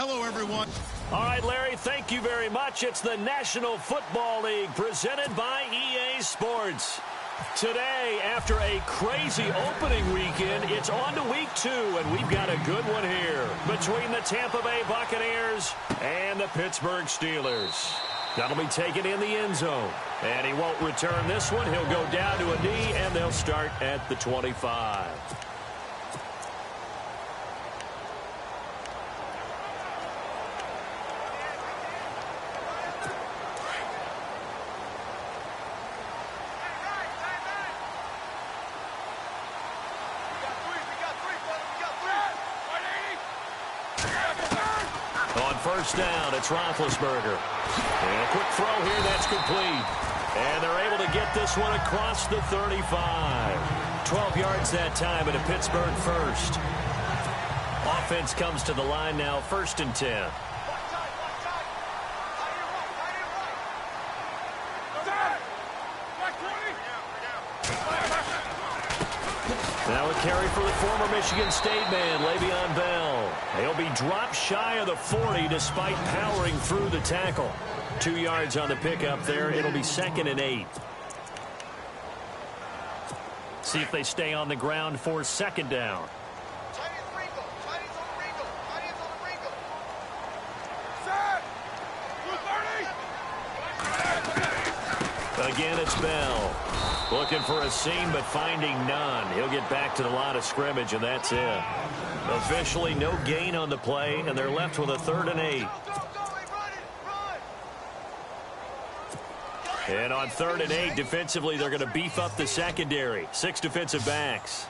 Hello, everyone. All right, Larry, thank you very much. It's the National Football League presented by EA Sports. Today, after a crazy opening weekend, it's on to week 2, and we've got a good one here between the Tampa Bay Buccaneers and the Pittsburgh Steelers. That'll be taken in the end zone, and he won't return this one. He'll go down to a knee, and they'll start at the 25. First down, it's Roethlisberger. And a quick throw here, that's complete. And they're able to get this one across the 35. 12 yards that time at a Pittsburgh first. Offense comes to the line now, 1st and 10. Now a carry for the former Michigan State man, Le'Veon Bell. He'll be dropped shy of the 40 despite powering through the tackle. 2 yards on the pickup there. It'll be 2nd and 8. See if they stay on the ground for 2nd down. Again, it's Bell. Looking for a seam, but finding none. He'll get back to the line of scrimmage, and that's it. Officially, no gain on the play, and they're left with a 3rd and 8. And on 3rd and 8, defensively, they're going to beef up the secondary. 6 defensive backs.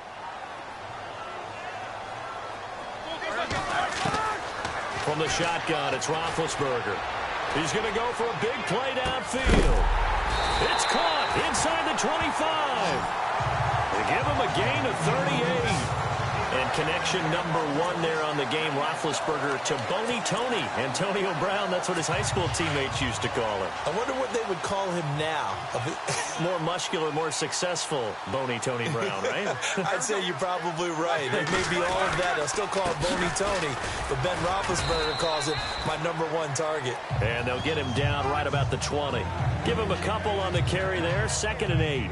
From the shotgun, it's Roethlisberger. He's going to go for a big play downfield. It's caught inside the 25. They give him a gain of 38. And connection number 1 there on the game, Roethlisberger to Boney Tony. Antonio Brown, that's what his high school teammates used to call him. I wonder what they would call him now. More muscular, more successful Boney Tony Brown, right? I'd say you're probably right. It may be all of that. They'll still call it Boney Tony, but Ben Roethlisberger calls it my number 1 target. And they'll get him down right about the 20. Give him a couple on the carry there, 2nd and 8.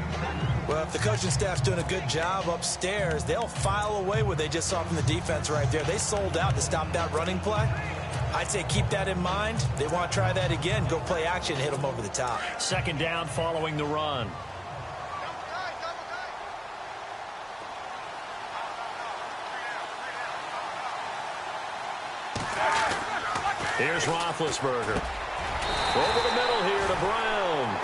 Well, if the coaching staff's doing a good job upstairs, they'll file away what they just saw from the defense right there. They sold out to stop that running play. I'd say keep that in mind. They want to try that again. Go play action, hit them over the top. 2nd down following the run. Here's Roethlisberger. Over the middle here to Brown.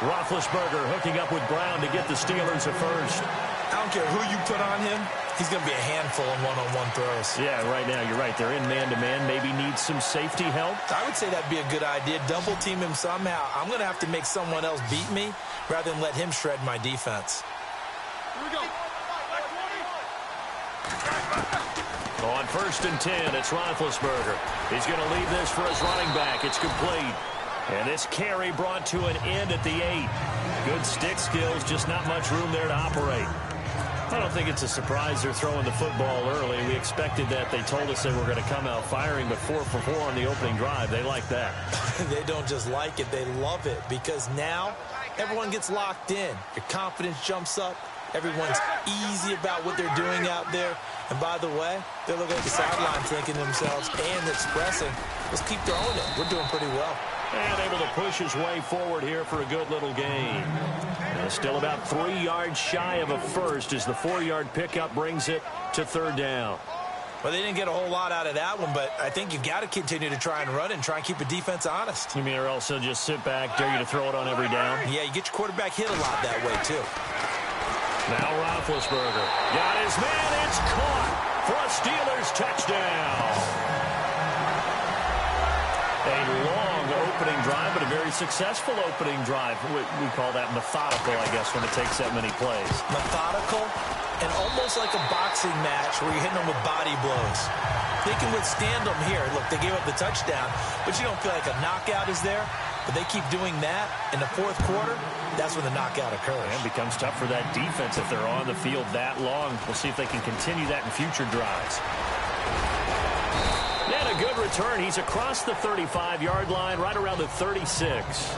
Roethlisberger hooking up with Brown to get the Steelers a first. I don't care who you put on him. He's going to be a handful in one-on-one throws. Yeah, right now, you're right. They're in man-to-man. Maybe needs some safety help. I would say that'd be a good idea. Double team him somehow. I'm going to have to make someone else beat me rather than let him shred my defense. Here we go. On 1st and 10, it's Roethlisberger. He's going to leave this for his running back. It's complete. And this carry brought to an end at the 8. Good stick skills, just not much room there to operate. I don't think it's a surprise they're throwing the football early. We expected that. They told us they were going to come out firing, but 4 for 4 on the opening drive. They like that. They don't just like it, they love it, because now everyone gets locked in. Your confidence jumps up. Everyone's easy about what they're doing out there. And by the way, they're looking at the sideline thinking to themselves and expressing, let's keep throwing it. We're doing pretty well. And able to push his way forward here for a good little gain. Still about 3 yards shy of a first as the 4-yard pickup brings it to 3rd down. Well, they didn't get a whole lot out of that one, but I think you've got to continue to try and run and try and keep the defense honest. You mean, or else they'll just sit back, dare you to throw it on every down? Yeah, you get your quarterback hit a lot that way, too. Now Roethlisberger got his man. It's caught for a Steelers touchdown. A long opening drive, but a very successful opening drive. We call that methodical, I guess, when it takes that many plays. Methodical and almost like a boxing match where you're hitting them with body blows. They can withstand them here. Look, they gave up the touchdown, but you don't feel like a knockout is there. But they keep doing that in the 4th quarter, that's when the knockout occurs. And it becomes tough for that defense if they're on the field that long. We'll see if they can continue that in future drives. And a a good return. He's across the 35-yard line, right around the 36.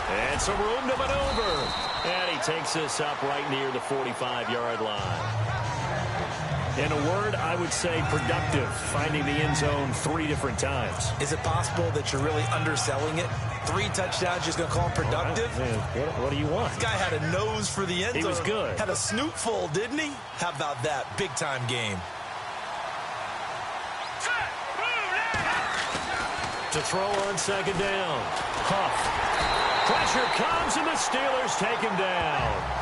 And some room to maneuver. And he takes this up right near the 45-yard line. In a word, I would say productive, finding the end zone 3 different times. Is it possible that you're really underselling it? 3 touchdowns, just going to call him productive? What do you want? This guy had a nose for the end zone. He was good. Had a snoot full, didn't he? How about that? Big-time game. To throw on second down. Huff. Pressure comes, and the Steelers take him down.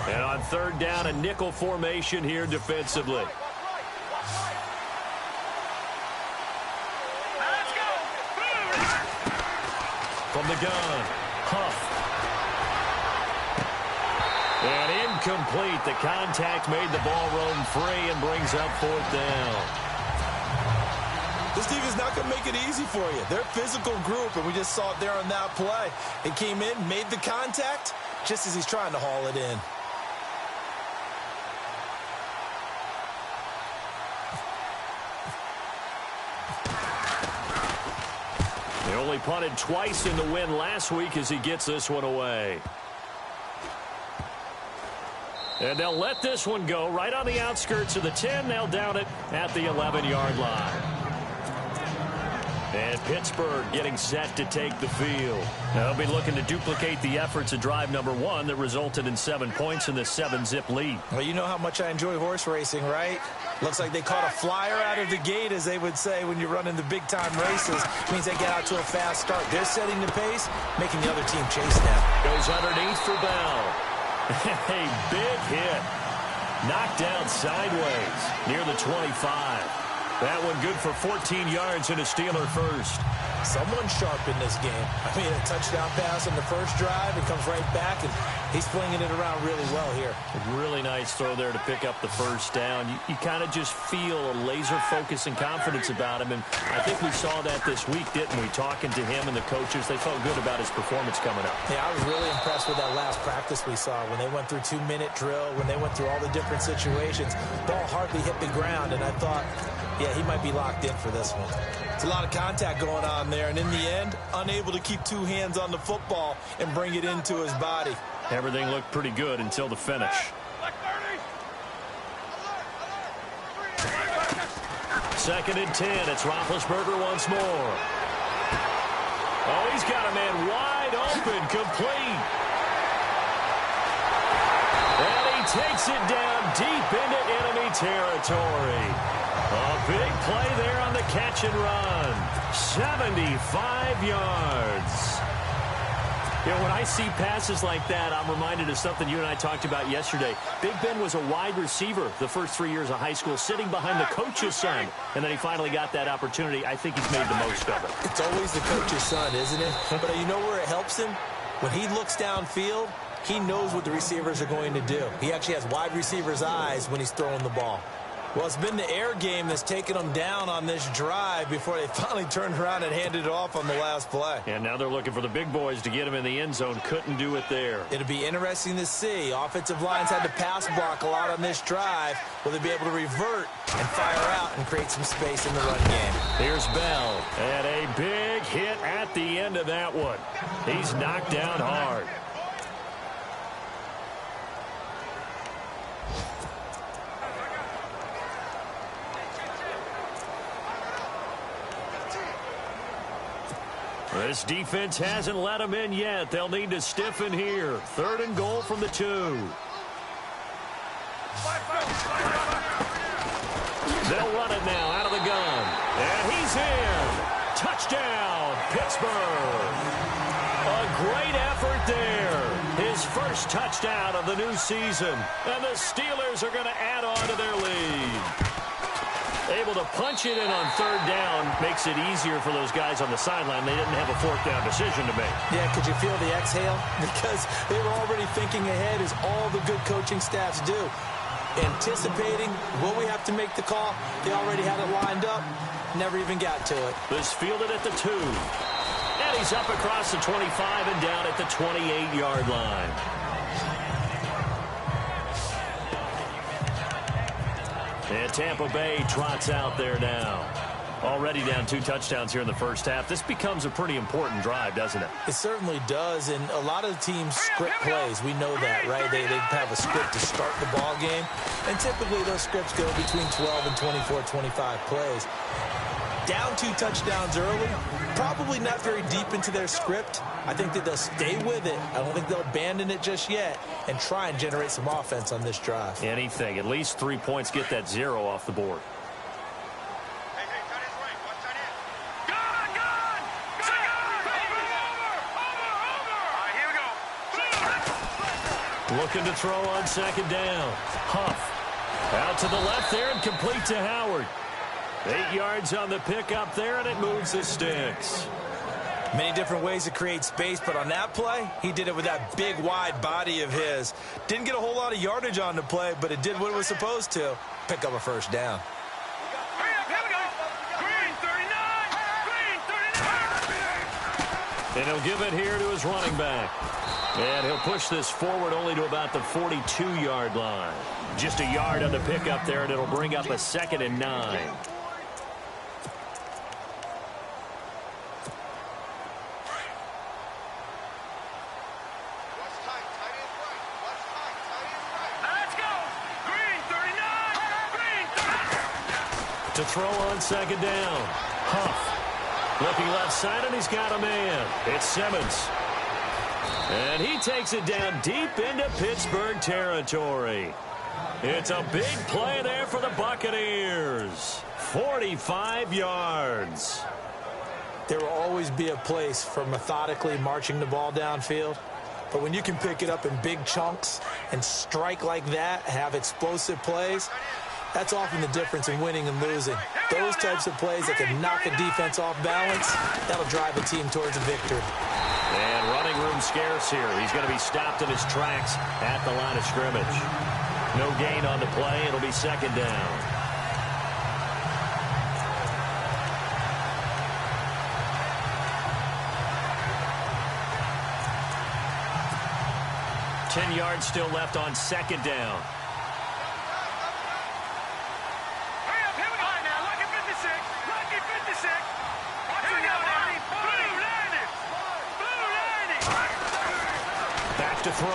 And on third down, a nickel formation here defensively. From the gun, Huff. And incomplete. The contact made the ball roam free and brings up fourth down. This team is not going to make it easy for you. They're a physical group, and we just saw it there on that play. It came in, made the contact, just as he's trying to haul it in. He only punted twice in the win last week as he gets this one away. And they'll let this one go right on the outskirts of the 10. They'll down it at the 11-yard line. And Pittsburgh getting set to take the field. They'll be looking to duplicate the efforts of drive number 1 that resulted in 7 points in the 7-zip lead. Well, you know how much I enjoy horse racing, right? Looks like they caught a flyer out of the gate, as they would say when you're running the big-time races. It means they get out to a fast start. They're setting the pace, making the other team chase them. Goes underneath for Bell. A big hit. Knocked down sideways near the 25. That one good for 14 yards and a Steeler first. Someone's sharp in this game. I mean, a touchdown pass on the first drive. It comes right back, and he's flinging it around really well here. A really nice throw there to pick up the first down. You kind of just feel a laser focus and confidence about him, and I think we saw that this week, didn't we? Talking to him and the coaches, they felt good about his performance coming up. Yeah, I was really impressed with that last practice we saw when they went through 2-minute drill, when they went through all the different situations. Ball hardly hit the ground, and I thought, yeah, he might be locked in for this one. It's a lot of contact going on there, and in the end, unable to keep 2 hands on the football and bring it into his body. Everything looked pretty good until the finish. Second and 10. It's Roethlisberger once more. Oh, he's got a man wide open, complete. And he takes it down deep into enemy territory. A big play there on the catch and run. 75 yards. You know, when I see passes like that, I'm reminded of something you and I talked about yesterday. Big Ben was a wide receiver the first 3 years of high school, sitting behind the coach's son. And then he finally got that opportunity. I think he's made the most of it. It's always the coach's son, isn't it? But you know where it helps him? When he looks downfield, he knows what the receivers are going to do. He actually has wide receivers' eyes when he's throwing the ball. Well, it's been the air game that's taken them down on this drive before they finally turned around and handed it off on the last play. And now they're looking for the big boys to get him in the end zone. Couldn't do it there. It'll be interesting to see. Offensive lines had to pass block a lot on this drive. Will they be able to revert and fire out and create some space in the run game? Here's Bell. And a big hit at the end of that one. He's knocked down hard. This defense hasn't let them in yet. They'll need to stiffen here. 3rd and goal from the 2. They'll run it now out of the gun. And he's in. Touchdown, Pittsburgh. A great effort there. His first touchdown of the new season. And the Steelers are going to add on to their lead. Able to punch it in on third down makes it easier for those guys on the sideline. They didn't have a fourth down decision to make. Yeah, could you feel the exhale? Because they were already thinking ahead, as all the good coaching staffs do. Anticipating, will we have to make the call? They already had it lined up. Never even got to it. This fielded at the 2. And he's up across the 25 and down at the 28-yard line. And Tampa Bay trots out there now. Already down 2 touchdowns here in the first half. This becomes a pretty important drive, doesn't it? It certainly does, and a lot of teams script plays. We know that, right? They have a script to start the ball game, and typically those scripts go between 12 and 24, 25 plays. Down 2 touchdowns early, probably not very deep into their script. I think that they'll stay with it. I don't think they'll abandon it just yet and try and generate some offense on this drive. Anything. At least 3 points, get that 0 off the board. Looking to throw on second down. Huff out to the left there and complete to Howard. 8 yards on the pickup there, and it moves the sticks. Many different ways to create space, but on that play, he did it with that big, wide body of his. Didn't get a whole lot of yardage on the play, but it did what it was supposed to. Pick up a first down. And he'll give it here to his running back. And he'll push this forward only to about the 42-yard line. Just a yard on the pickup there, and it'll bring up a 2nd and 9. To throw on second down. Huff. Looking left side, and he's got a man. It's Simmons. And he takes it down deep into Pittsburgh territory. It's a big play there for the Buccaneers. 45 yards. There will always be a place for methodically marching the ball downfield. But when you can pick it up in big chunks and strike like that, have explosive plays, that's often the difference in winning and losing. Those types of plays that can knock a defense off balance, that'll drive a team towards a victory. And running room scarce here. He's going to be stopped in his tracks at the line of scrimmage. No gain on the play. It'll be second down. Ten yards still left on second down. To throw.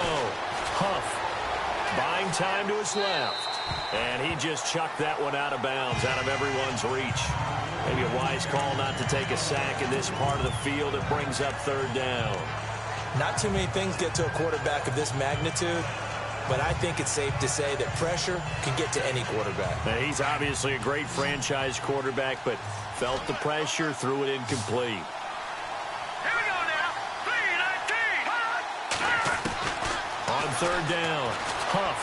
Huff buying time to his left. And he just chucked that one out of bounds, out of everyone's reach. Maybe a wise call not to take a sack in this part of the field. It brings up third down. Not too many things get to a quarterback of this magnitude, but I think it's safe to say that pressure can get to any quarterback. Now, he's obviously a great franchise quarterback, but felt the pressure, threw it incomplete. Third down. Huff.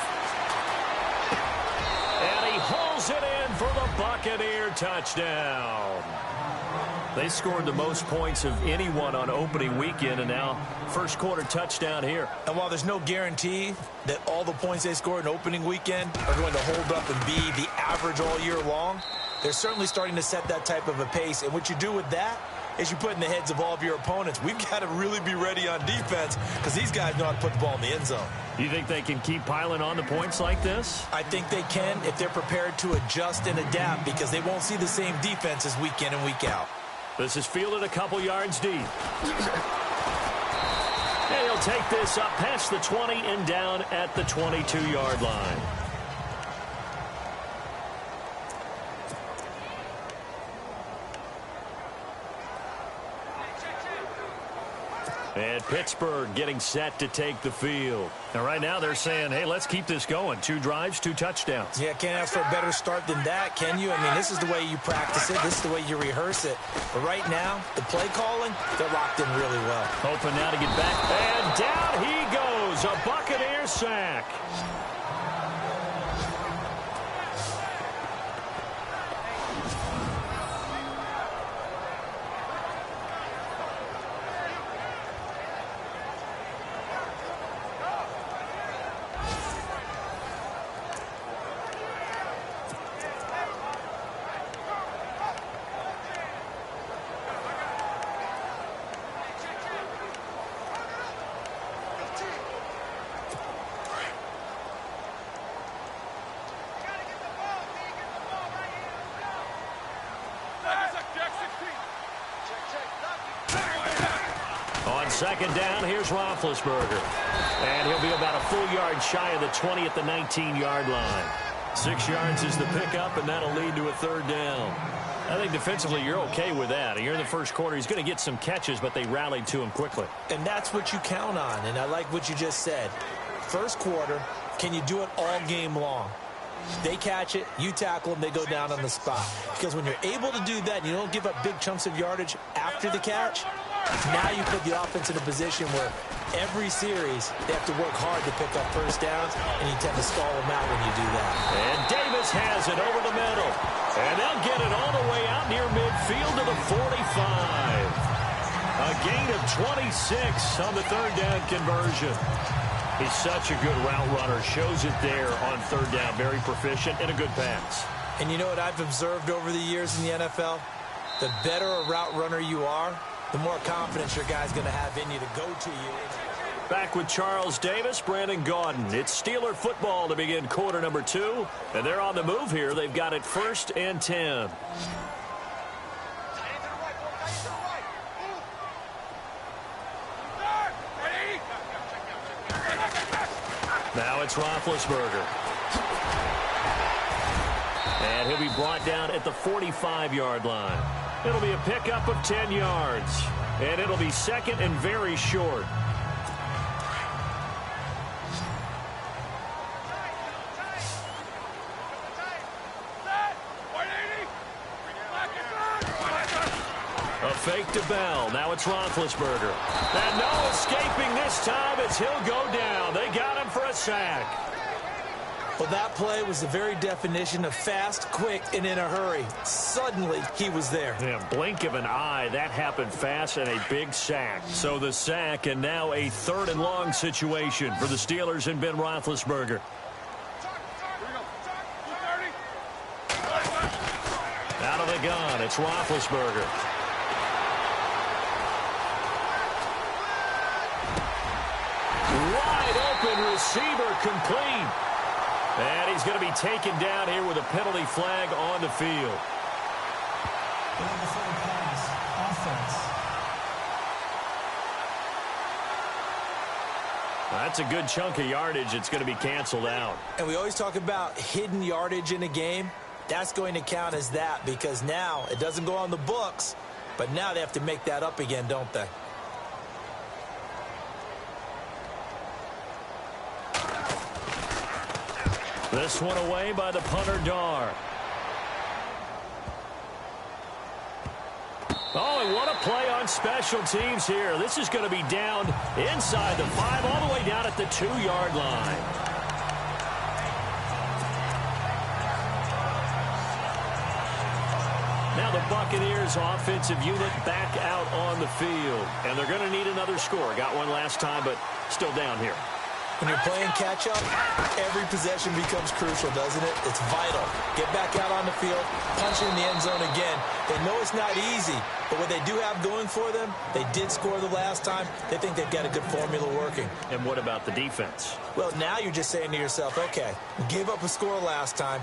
And he hauls it in for the Buccaneer touchdown. They scored the most points of anyone on opening weekend, and now first quarter touchdown here. And while there's no guarantee that all the points they scored in opening weekend are going to hold up and be the average all year long, they're certainly starting to set that type of a pace. And what you do with that is you put in the heads of all of your opponents, we've got to really be ready on defense because these guys know how to put the ball in the end zone. You think they can keep piling on the points like this? I think they can if they're prepared to adjust and adapt, because they won't see the same defenses week in and week out. This is fielded a couple yards deep. And he'll take this up past the 20 and down at the 22-yard line. And Pittsburgh getting set to take the field. And right now they're saying, hey, let's keep this going. 2 drives, 2 touchdowns. Yeah, can't ask for a better start than that, can you? I mean, this is the way you practice it. This is the way you rehearse it. But right now, the play calling, they're locked in really well. Hoping now to get back. And down he goes. A Buccaneer sack. Second down, here's Roethlisberger. And he'll be about a full yard shy of the 20 at the 19-yard line. 6 yards is the pickup, and that'll lead to a 3rd down. I think defensively you're okay with that. You're in the first quarter. He's going to get some catches, but they rallied to him quickly. And that's what you count on, and I like what you just said. First quarter, can you do it all game long? They catch it, you tackle them, they go down on the spot. Because when you're able to do that and you don't give up big chunks of yardage after the catch, now you put the offense in a position where every series they have to work hard to pick up first downs, and you tend to stall them out when you do that. And Davis has it over the middle. And they'll get it all the way out near midfield to the 45. A gain of 26 on the 3rd down conversion. He's such a good route runner. Shows it there on 3rd down. Very proficient and a good pass. And you know what I've observed over the years in the NFL? The better a route runner you are, the more confidence your guy's going to have in you to go to you. Back with Charles Davis, Brandon Gaudin. It's Steeler football to begin quarter number 2. And they're on the move here. They've got it 1st and 10. Now it's Roethlisberger. And he'll be brought down at the 45-yard line. It'll be a pickup of 10 yards. And it'll be 2nd and very short. A fake to Bell. Now it's Roethlisberger. And no escaping this time as he'll go down. They got him for a sack. Well, that play was the very definition of fast, quick, and in a hurry. Suddenly, he was there. Yeah, blink of an eye. That happened fast and a big sack. So the sack and now a 3rd and long situation for the Steelers and Ben Roethlisberger. Out of the gun, it's Roethlisberger. Wide open receiver complete. And he's going to be taken down here with a penalty flag on the field. That's a good chunk of yardage. It's going to be canceled out. And we always talk about hidden yardage in a game. That's going to count as that because now it doesn't go on the books, but now they have to make that up again, don't they? This one away by the punter, Dar. Oh, and what a play on special teams here. This is going to be down inside the 5, all the way down at the 2-yard line. Now the Buccaneers offensive unit back out on the field. And they're going to need another score. Got one last time, but still down here. When you're playing catch-up, every possession becomes crucial, doesn't it? It's vital. Get back out on the field, punch in the end zone again. They know it's not easy, but what they do have going for them, they did score the last time. They think they've got a good formula working. And what about the defense? Well, now you're just saying to yourself, okay, we gave up a score last time.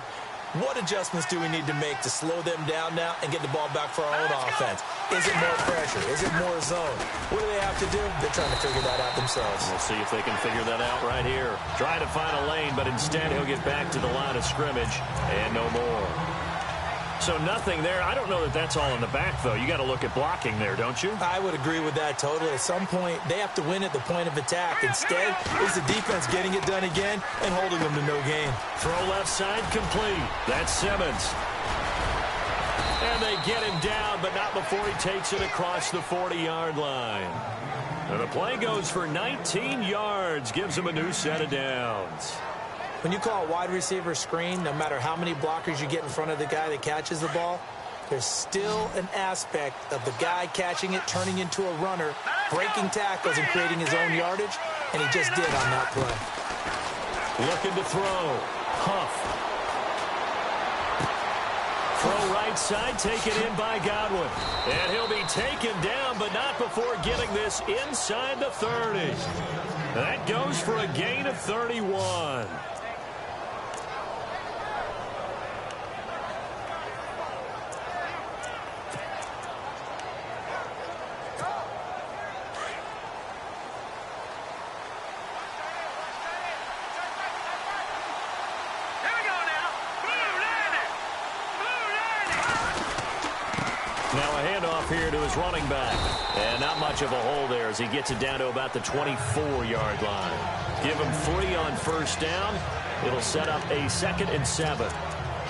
What adjustments do we need to make to slow them down now and get the ball back for our own offense? Is it more pressure? Is it more zone? What do they have to do? They're trying to figure that out themselves. We'll see if they can figure that out right here. Trying to find a lane, but instead he'll get back to the line of scrimmage and no more. So nothing there. I don't know that that's all in the back, though. You got to look at blocking there, don't you? I would agree with that totally. At some point, they have to win at the point of attack. Instead, it's the defense getting it done again and holding them to no gain. Throw left side complete. That's Simmons. And they get him down, but not before he takes it across the 40-yard line. And the play goes for 19 yards, gives him a new set of downs. When you call a wide receiver screen, no matter how many blockers you get in front of the guy that catches the ball, there's still an aspect of the guy catching it, turning into a runner, breaking tackles and creating his own yardage, and he just did on that play. Looking to throw. Huff. Throw right side, taken in by Godwin. And he'll be taken down, but not before getting this inside the 30. That goes for a gain of 31. Here to his running back. And not much of a hole there as he gets it down to about the 24-yard line. Give him 3 on first down. It'll set up a 2nd and 7.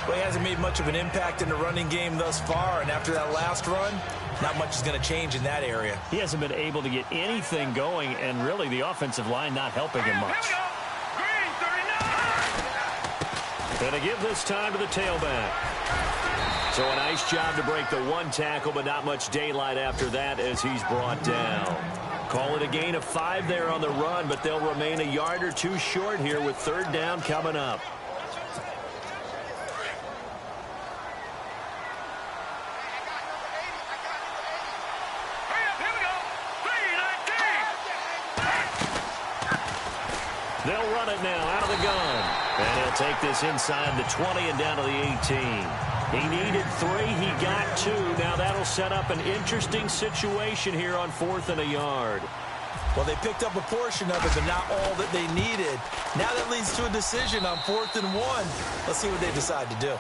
Well, he hasn't made much of an impact in the running game thus far, and after that last run, not much is going to change in that area. He hasn't been able to get anything going, and really the offensive line not helping him much. Going to give this time to the tailback. So a nice job to break the 1 tackle, but not much daylight after that as he's brought down. Call it a gain of 5 there on the run, but they'll remain a yard or 2 short here with 3rd down coming up. They'll run it now out of the gun. And he'll take this inside the 20 and down to the 18. He needed 3. He got 2. Now that'll set up an interesting situation here on 4th and a yard. Well, they picked up a portion of it, but not all that they needed. Now that leads to a decision on 4th and 1. Let's see what they decide to do.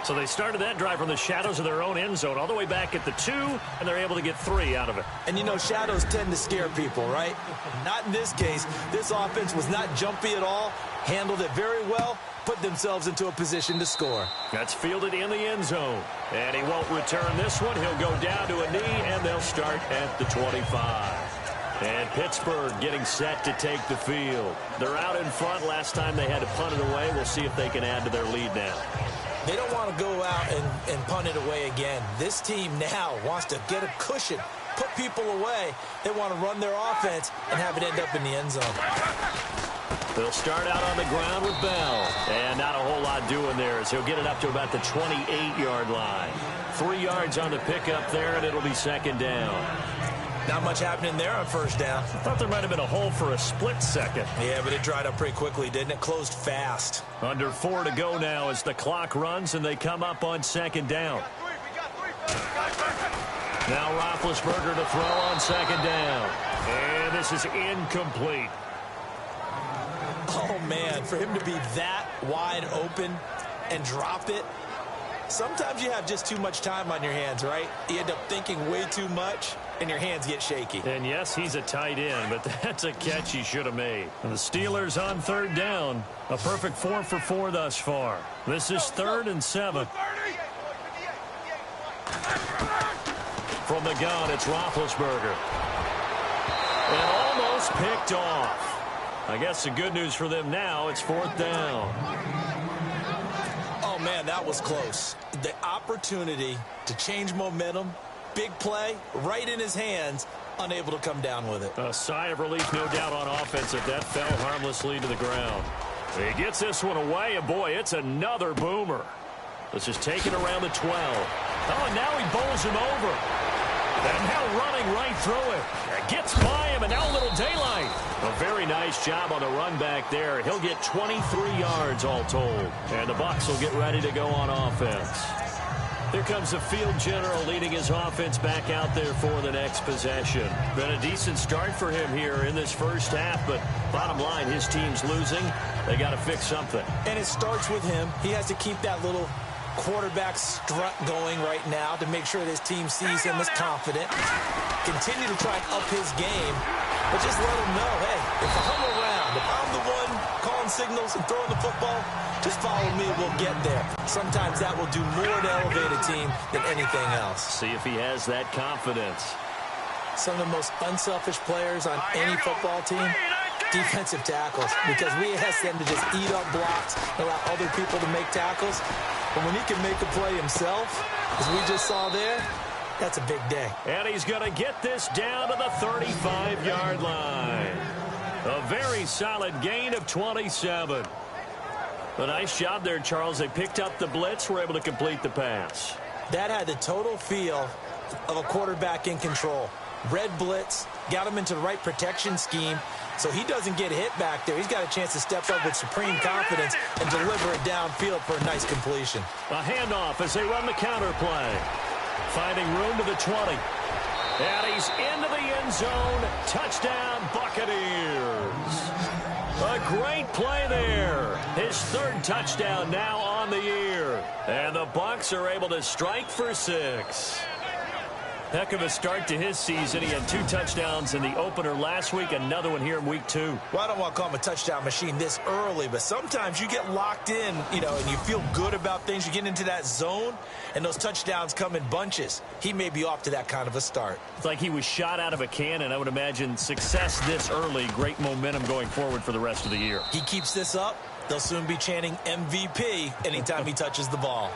So they started that drive from the shadows of their own end zone all the way back at the 2, and they're able to get 3 out of it. And, you know, shadows tend to scare people, right? Not in this case. This offense was not jumpy at all, handled it very well, put themselves into a position to score. That's fielded in the end zone. And he won't return this one. He'll go down to a knee, and they'll start at the 25. And Pittsburgh getting set to take the field. They're out in front. Last time they had to punt it away. We'll see if they can add to their lead now. They don't want to go out and punt it away again. This team now wants to get a cushion, put people away. They want to run their offense and have it end up in the end zone. They'll start out on the ground with Bell. And not a whole lot doing there as he'll get it up to about the 28-yard line. 3 yards on the pickup there, and it'll be 2nd down. Not much happening there on 1st down. I thought there might have been a hole for a split second. Yeah, but it dried up pretty quickly, didn't it? Closed fast. Under 4 to go now as the clock runs, and they come up on 2nd down. Now Roethlisberger to throw on 2nd down. And this is incomplete. Oh, man, for him to be that wide open and drop it, sometimes you have just too much time on your hands, right? You end up thinking way too much, and your hands get shaky. And, yes, he's a tight end, but that's a catch he should have made. And the Steelers on 3rd down. A perfect 4 for 4 thus far. This is 3rd and 7. From the gun, it's Roethlisberger. And almost picked off. I guess the good news for them now, it's 4th down. Oh, man, that was close. The opportunity to change momentum, big play, right in his hands, unable to come down with it. A sigh of relief, no doubt, on offense if that fell harmlessly to the ground. He gets this one away, and boy, it's another boomer. This is taken around the 12. Oh, and now he bowls him over. And now running right through it. Gets by him, and now a little daylight. A very nice job on the run back there. He'll get 23 yards all told. And the Bucs will get ready to go on offense. Here comes the field general leading his offense back out there for the next possession. Been a decent start for him here in this first half, but bottom line, his team's losing. They got to fix something. And it starts with him. He has to keep that little quarterback strut going right now to make sure that his team sees him as confident. Continue to try and up his game, but just let him know, hey, if I'm around, if I'm the one calling signals and throwing the football, just follow me, we'll get there. Sometimes that will do more to elevate a team than anything else. See if he has that confidence. Some of the most unselfish players on any football team, defensive tackles, because we ask them to just eat up blocks, allow other people to make tackles. But when he can make a play himself, as we just saw there, that's a big day. And he's going to get this down to the 35-yard line. A very solid gain of 27. A nice job there, Charles. They picked up the blitz, were able to complete the pass. That had the total feel of a quarterback in control. Red blitz, got him into the right protection scheme, so he doesn't get hit back there. He's got a chance to step up with supreme confidence and deliver it downfield for a nice completion. A handoff as they run the counter play. Finding room to the 20. And he's into the end zone. Touchdown, Buccaneers. A great play there. His third touchdown now on the year. And the Bucs are able to strike for 6. Heck of a start to his season. He had 2 touchdowns in the opener last week, another one here in week 2. Well, I don't want to call him a touchdown machine this early, but sometimes you get locked in, and you feel good about things. You get into that zone, and those touchdowns come in bunches. He may be off to that kind of a start. It's like he was shot out of a cannon. I would imagine success this early, great momentum going forward for the rest of the year. He keeps this up, they'll soon be chanting MVP anytime he touches the ball.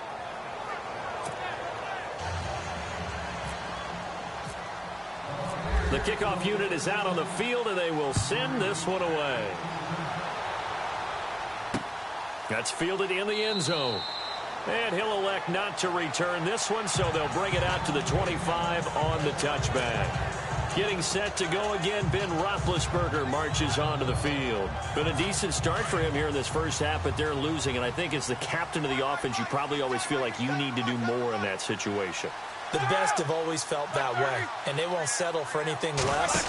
The kickoff unit is out on the field, and they will send this one away. That's fielded in the end zone. And he'll elect not to return this one, so they'll bring it out to the 25 on the touchback. Getting set to go again, Ben Roethlisberger marches onto the field. Been a decent start for him here in this first half, but they're losing, and I think as the captain of the offense, you probably always feel like you need to do more in that situation. The best have always felt that way, and they won't settle for anything less.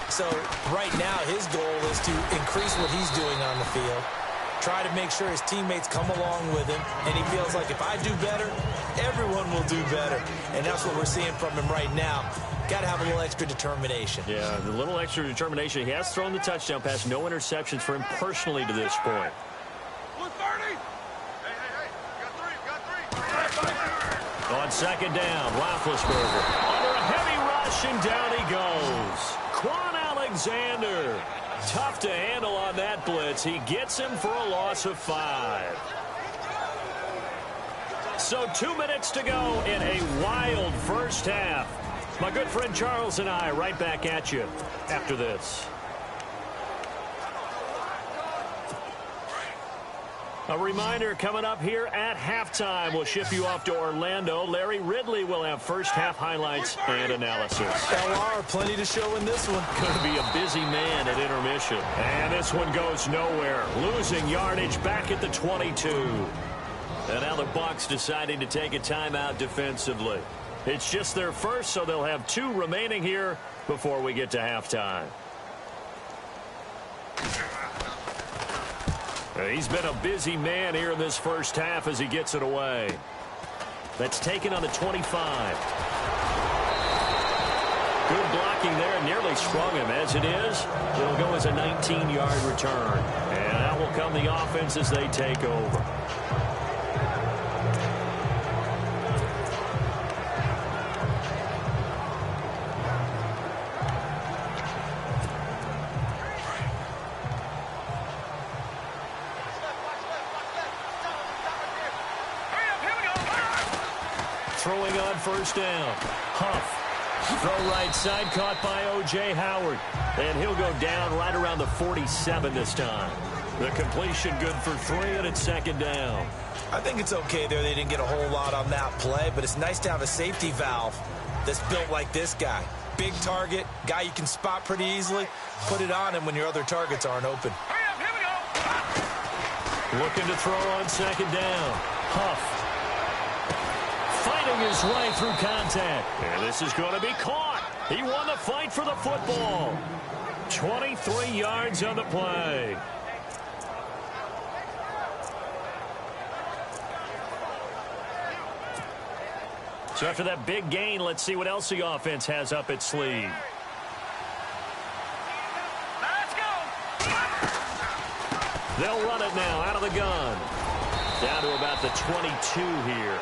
So right now his goal is to increase what he's doing on the field, try to make sure his teammates come along with him, and he feels like if I do better, everyone will do better. And that's what we're seeing from him right now. Got to have a little extra determination. Yeah, a little extra determination. He has thrown the touchdown pass, no interceptions for him personally to this point. On second down, Roethlisberger under a heavy rush, and down he goes. Quan Alexander, tough to handle on that blitz. He gets him for a loss of 5. So 2 minutes to go in a wild first half. My good friend Charles and I right back at you after this. A reminder coming up here at halftime. We'll ship you off to Orlando. Larry Ridley will have first half highlights and analysis. LR, plenty to show in this one. Going to be a busy man at intermission. And this one goes nowhere. Losing yardage back at the 22. And now the Bucs deciding to take a timeout defensively. It's just their first, so they'll have 2 remaining here before we get to halftime. He's been a busy man here in this first half as he gets it away. That's taken on the 25. Good blocking there, nearly sprung him. As it is, it'll go as a 19-yard return. And out will come the offense as they take over. Throwing on first down. Huff. Throw right side, caught by O.J. Howard. And he'll go down right around the 47 this time. The completion good for 3, and it's second down. I think it's okay there. They didn't get a whole lot on that play, but it's nice to have a safety valve that's built like this guy. Big target, guy you can spot pretty easily. Put it on him when your other targets aren't open. Looking to throw on second down. Huff. Fighting fighting his way through contact. And this is going to be caught. He won the fight for the football. 23 yards on the play. So after that big gain, let's see what else the offense has up its sleeve. Let's go. They'll run it now out of the gun. Down to about the 22 here.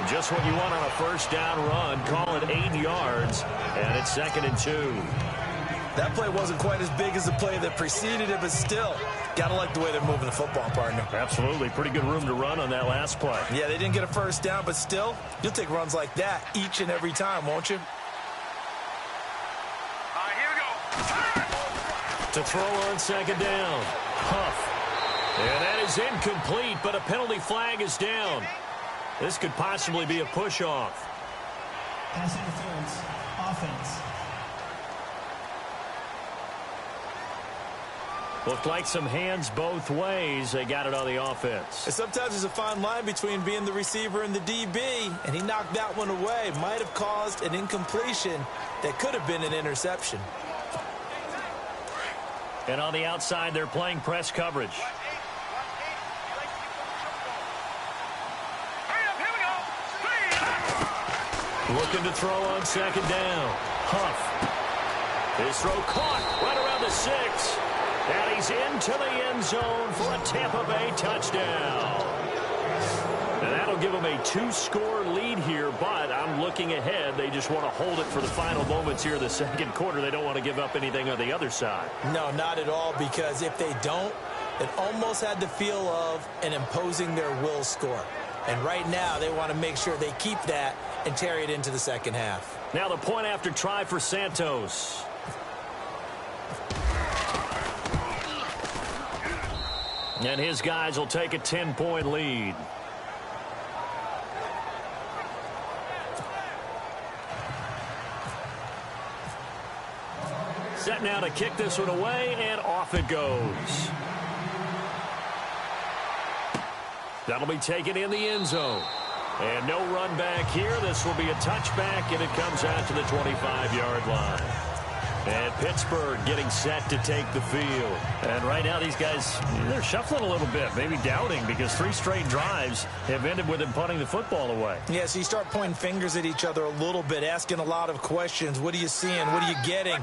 Just what you want on a first down run. Call it 8 yards, and it's 2nd and 2. That play wasn't quite as big as the play that preceded it, but still, got to like the way they're moving the football, partner. Absolutely. Pretty good room to run on that last play. Yeah, they didn't get a first down, but still, you'll take runs like that each and every time, won't you? All right, here we go. To throw on 2nd down. Huff. And that is incomplete, but a penalty flag is down. This could possibly be a push-off. Pass interference. Offense. Looked like some hands both ways. They got it on the offense. And sometimes there's a fine line between being the receiver and the DB, and he knocked that one away. Might have caused an incompletion that could have been an interception. And on the outside, they're playing press coverage. Looking to throw on 2nd down. Huff. His throw caught right around the 6. And he's into the end zone for a Tampa Bay touchdown. And that'll give them a 2-score lead here, but I'm looking ahead. They just want to hold it for the final moments here in the 2nd quarter. They don't want to give up anything on the other side. No, not at all, because if they don't, it almost had the feel of an imposing their will score. And right now, they want to make sure they keep that and carry it into the 2nd half. Now the point after try for Santos. And his guys will take a 10-point lead. Set now to kick this one away, and off it goes. That'll be taken in the end zone. And no run back here. This will be a touchback, and it comes out to the 25-yard line. And Pittsburgh getting set to take the field. And right now these guys, they're shuffling a little bit, maybe doubting, because 3 straight drives have ended with them punting the football away. Yeah, so you start pointing fingers at each other a little bit, asking a lot of questions. What are you seeing? What are you getting?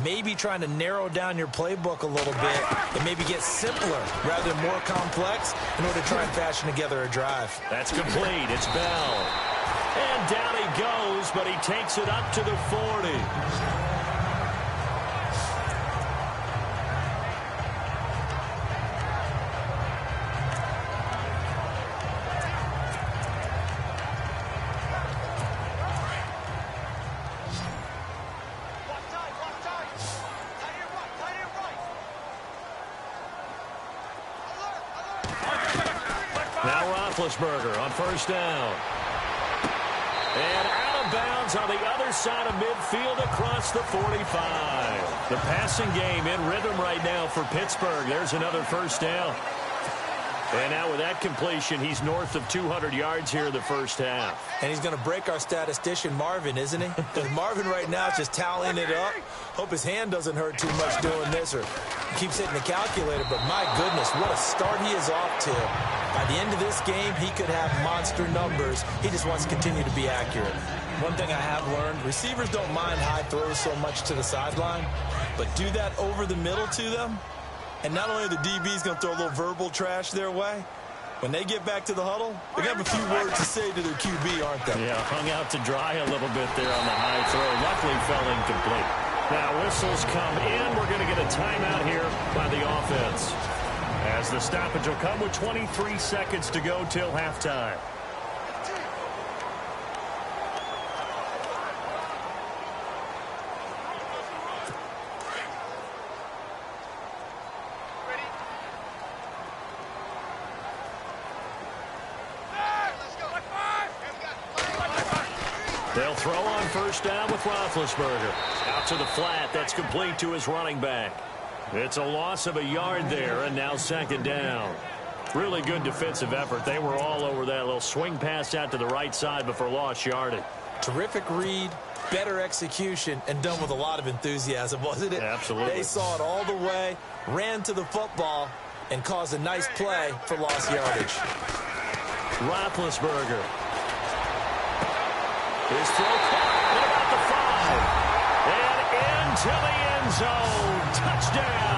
Maybe trying to narrow down your playbook a little bit and maybe get simpler rather than more complex in order to try and fashion together a drive. That's complete. It's Bell. And down he goes, but he takes it up to the 40. Roethlisberger on first down. And out of bounds on the other side of midfield across the 45. The passing game in rhythm right now for Pittsburgh. There's another first down. And now with that completion, he's north of 200 yards here in the first half. And he's going to break our statistician, Marvin, isn't he? Because Marvin right now is just tallying it up. Hope his hand doesn't hurt too much doing this, or keeps hitting the calculator. But my goodness, what a start he is off to. By the end of this game, he could have monster numbers. He just wants to continue to be accurate. One thing I have learned, receivers don't mind high throws so much to the sideline, but do that over the middle to them. And not only are the DBs going to throw a little verbal trash their way, when they get back to the huddle, they're going to have a few words to say to their QB, aren't they? Yeah, hung out to dry a little bit there on the high throw. Luckily fell incomplete. Now whistles come in. We're going to get a timeout here by the offense, as the stoppage will come with 23 seconds to go till halftime. They'll throw on first down with Roethlisberger. Out to the flat. That's complete to his running back. It's a loss of a yard there, and now second down. Really good defensive effort. They were all over that little swing pass out to the right side before lost yardage. Terrific read, better execution, and done with a lot of enthusiasm, wasn't it? Absolutely. They saw it all the way, ran to the football, and caused a nice play for lost yardage. Roethlisberger. His throw caught at about the 5. And into the end zone. Touchdown.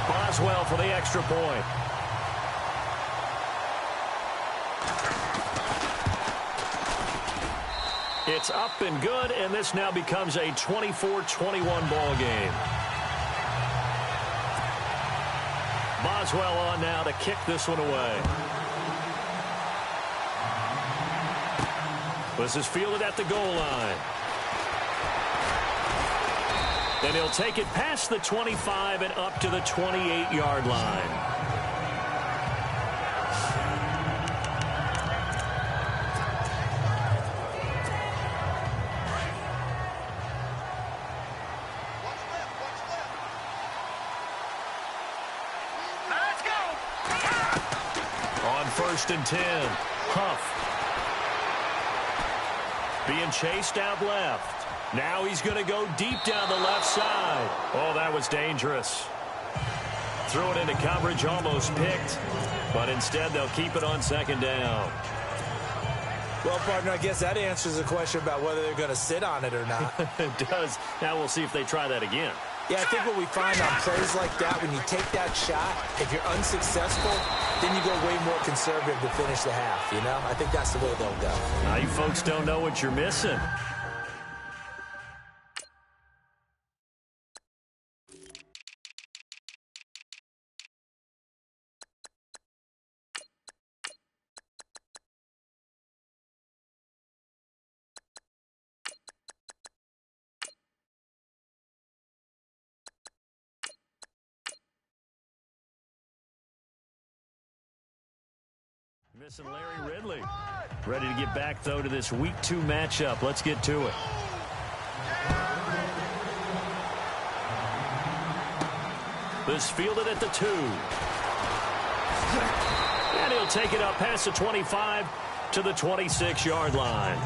Boswell for the extra point. It's up and good, and this now becomes a 24-21 ball game. Boswell on now to kick this one away. This is fielded at the goal line. Then he'll take it past the 25 and up to the 28-yard line. Let's go. On 1st and 10, Huff. Being chased out left. Now he's going to go deep down the left side. Oh, that was dangerous. Threw it into coverage, almost picked. But instead, they'll keep it on 2nd down. Well, partner, I guess that answers the question about whether they're going to sit on it or not. It does. Now we'll see if they try that again. Yeah, I think what we find on plays like that, when you take that shot, if you're unsuccessful, then you go way more conservative to finish the half, you know? I think that's the way they'll go. Now you folks don't know what you're missing. Missing Larry Ridley. Ready to get back, though, to this Week 2 matchup. Let's get to it. This fielded at the 2. And he'll take it up past the 25 to the 26-yard line.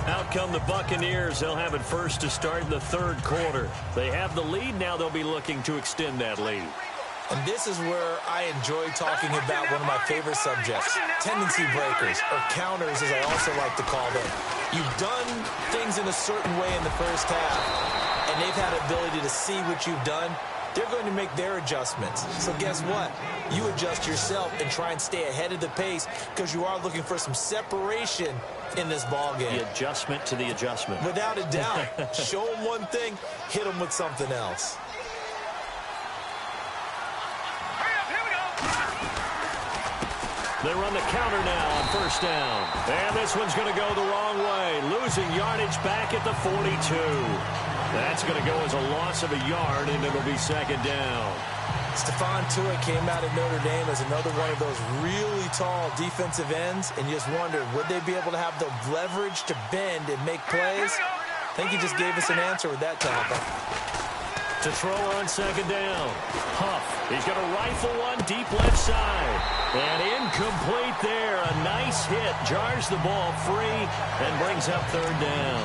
Out come the Buccaneers. They'll have it first to start in the 3rd quarter. They have the lead. Now they'll be looking to extend that lead. And this is where I enjoy talking about one of my favorite subjects, tendency breakers, or counters as I also like to call them. You've done things in a certain way in the first half, and they've had the ability to see what you've done. They're going to make their adjustments. So guess what? You adjust yourself and try and stay ahead of the pace because you are looking for some separation in this ball game. The adjustment to the adjustment. Without a doubt. Show them one thing, hit them with something else. They run the counter now on 1st down. And this one's going to go the wrong way. Losing yardage back at the 42. That's going to go as a loss of a yard, and it'll be 2nd down. Stephon Tuitt came out of Notre Dame as another one of those really tall defensive ends, and you just wondered, would they be able to have the leverage to bend and make plays? I think he just gave us an answer with that tackle. To throw on 2nd down. Huff. He's going to rifle one deep left side. And incomplete there. A nice hit. Jars the ball free and brings up 3rd down.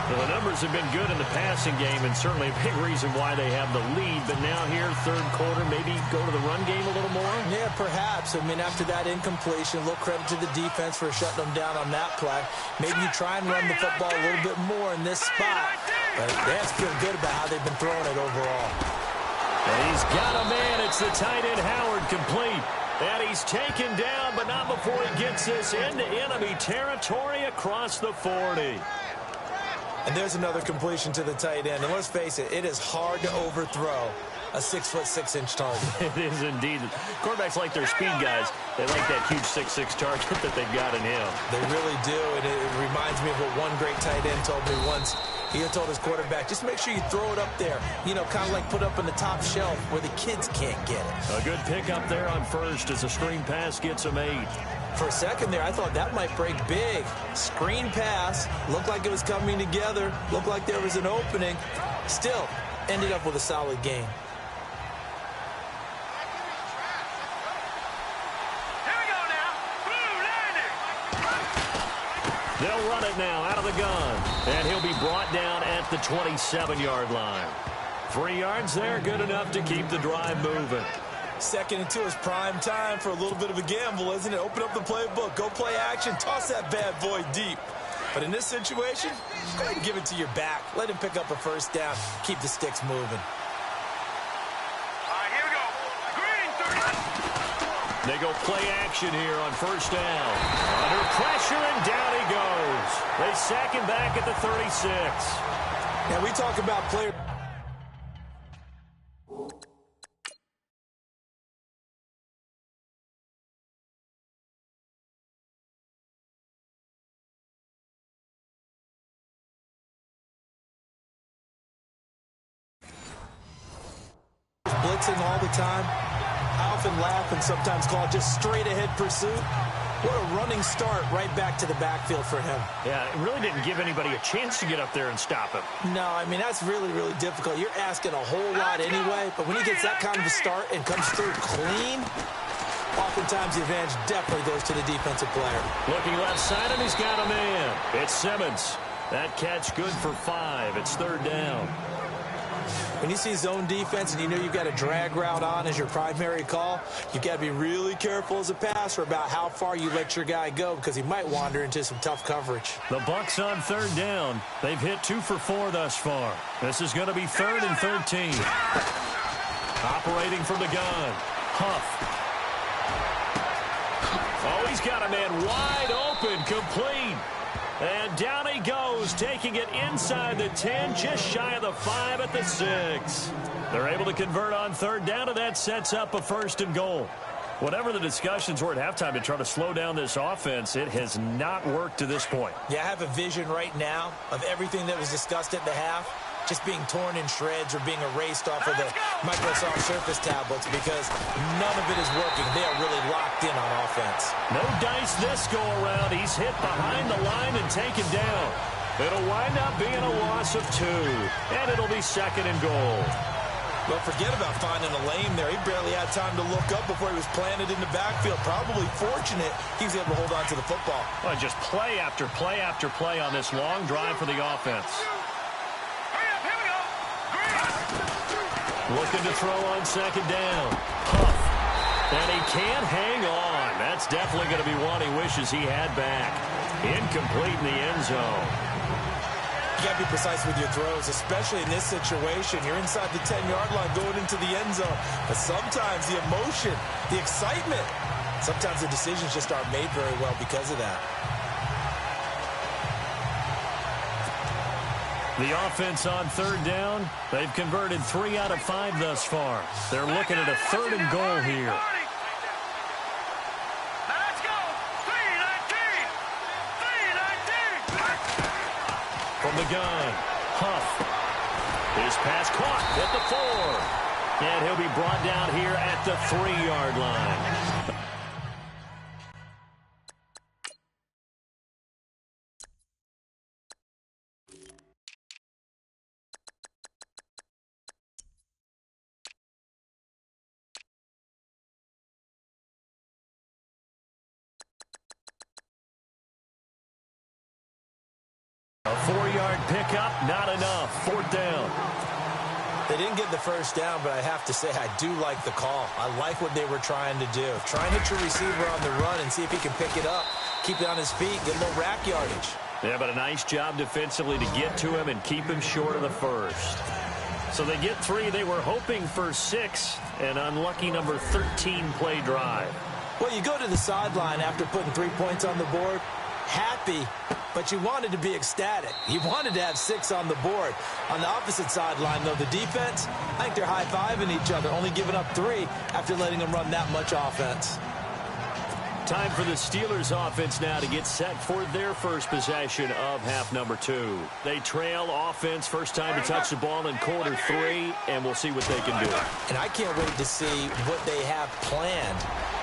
Well, the numbers have been good in the passing game and certainly a big reason why they have the lead. But now here, 3rd quarter, maybe go to the run game a little more? Yeah, perhaps. I mean, after that incompletion, a little credit to the defense for shutting them down on that play. Maybe you try and run the football a little bit more in this spot. But they have to feel good about how they've been throwing it overall. And he's got a man. It's the tight end, Howard, complete. And he's taken down, but not before he gets this into enemy territory across the 40. And there's another completion to the tight end. And let's face it, it is hard to overthrow a 6'6" target. It is indeed. Quarterbacks like their speed guys. They like that huge 6'6" target that they've got in him. They really do, and it reminds me of what one great tight end told me once. He had told his quarterback, just make sure you throw it up there. You know, kind of like put up on the top shelf where the kids can't get it. A good pickup there on first as a screen pass gets him 8. For a second there, I thought that might break big. Screen pass, looked like it was coming together, looked like there was an opening. Still, ended up with a solid game. Here we go now. Blue landing. They'll run it now out of the gun. And he'll be brought down at the 27-yard line. 3 yards there, good enough to keep the drive moving. 2nd and 2 is prime time for a little bit of a gamble, isn't it? Open up the playbook, go play action, toss that bad boy deep. But in this situation, go ahead and give it to your back. Let him pick up a first down, keep the sticks moving. All right, here we go. Green, 30. They go play action here on first down. Under pressure, and down he goes. They sack him back at the 36. And we talk about player... blitzing all the time. I often laugh and sometimes call it just straight ahead pursuit. What a running start right back to the backfield for him. Yeah, it really didn't give anybody a chance to get up there and stop him. No, I mean, that's really, really difficult. You're asking a whole lot anyway, but when he gets that kind of a start and comes through clean, oftentimes the advantage definitely goes to the defensive player. Looking left side, and he's got a man. It's Simmons. That catch good for 5. It's 3rd down. When you see zone defense and you know you've got a drag route on as your primary call, you've got to be really careful as a passer about how far you let your guy go because he might wander into some tough coverage. The Bucs on 3rd down. They've hit 2 for 4 thus far. This is going to be 3rd and 13. Operating from the gun. Huff. Oh, he's got a man wide open, complete. And down he goes, taking it inside the 10, just shy of the 5 at the 6. They're able to convert on 3rd down, and that sets up a 1st and goal. Whatever the discussions were at halftime to try to slow down this offense, it has not worked to this point. Yeah, I have a vision right now of everything that was discussed at the half just being torn in shreds or being erased off of the Microsoft Surface tablets because none of it is working. They are really locked in on offense. No dice this go around. He's hit behind the line and taken down. It'll wind up being a loss of 2, and it'll be 2nd and goal. Well, forget about finding a lane there. He barely had time to look up before he was planted in the backfield. Probably fortunate he was able to hold on to the football. Well, just play after play after play on this long drive for the offense. Looking to throw on 2nd down. Huff. And he can't hang on. That's definitely going to be one he wishes he had back. Incomplete in the end zone. You got to be precise with your throws, especially in this situation. You're inside the 10-yard line going into the end zone. But sometimes the emotion, the excitement, sometimes the decisions just aren't made very well because of that. The offense on 3rd down, they've converted 3 out of 5 thus far. They're looking at a 3rd and goal here. Let's go. 3-19. 3-19. From the gun, Huff. His pass caught at the 4. And he'll be brought down here at the 3-yard line. A 4-yard pickup, not enough. 4th down. They didn't get the first down, but I have to say I do like the call. I like what they were trying to do. Try and hit your receiver on the run and see if he can pick it up, keep it on his feet, get a little rack yardage. Yeah, but a nice job defensively to get to him and keep him short of the first. So they get 3. They were hoping for 6. An unlucky number 13 play drive. Well, you go to the sideline after putting 3 points on the board. happy, but you wanted to be ecstatic. You wanted to have 6 on the board. On the opposite sideline, though, the defense, I think they're high-fiving each other, only giving up 3 after letting them run that much offense. Time for the Steelers offense now to get set for their first possession of half number 2. They trail offense, first time to touch the ball in quarter 3, and we'll see what they can do. And I can't wait to see what they have planned,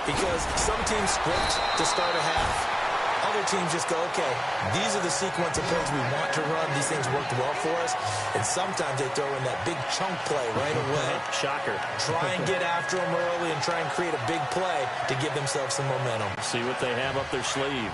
because some teams script to start a half. Other teams just go, okay, these are the sequence of plays we want to run. These things worked well for us. And sometimes they throw in that big chunk play right away. Shocker. Try and get after them early and try and create a big play to give themselves some momentum. See what they have up their sleeve.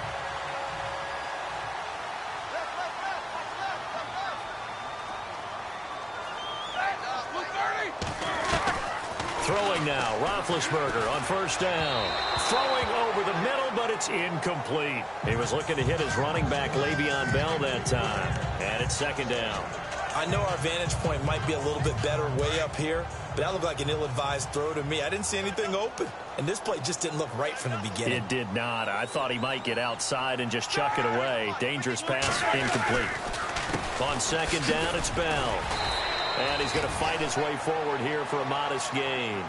Throwing now, Roethlisberger on first down. Throwing over the middle, but it's incomplete. He was looking to hit his running back, Le'Veon Bell, that time. And it's second down. I know our vantage point might be a little bit better way up here, but that looked like an ill-advised throw to me. I didn't see anything open. And this play just didn't look right from the beginning. It did not. I thought he might get outside and just chuck it away. Dangerous pass, incomplete. On second down, it's Bell. And he's going to fight his way forward here for a modest gain.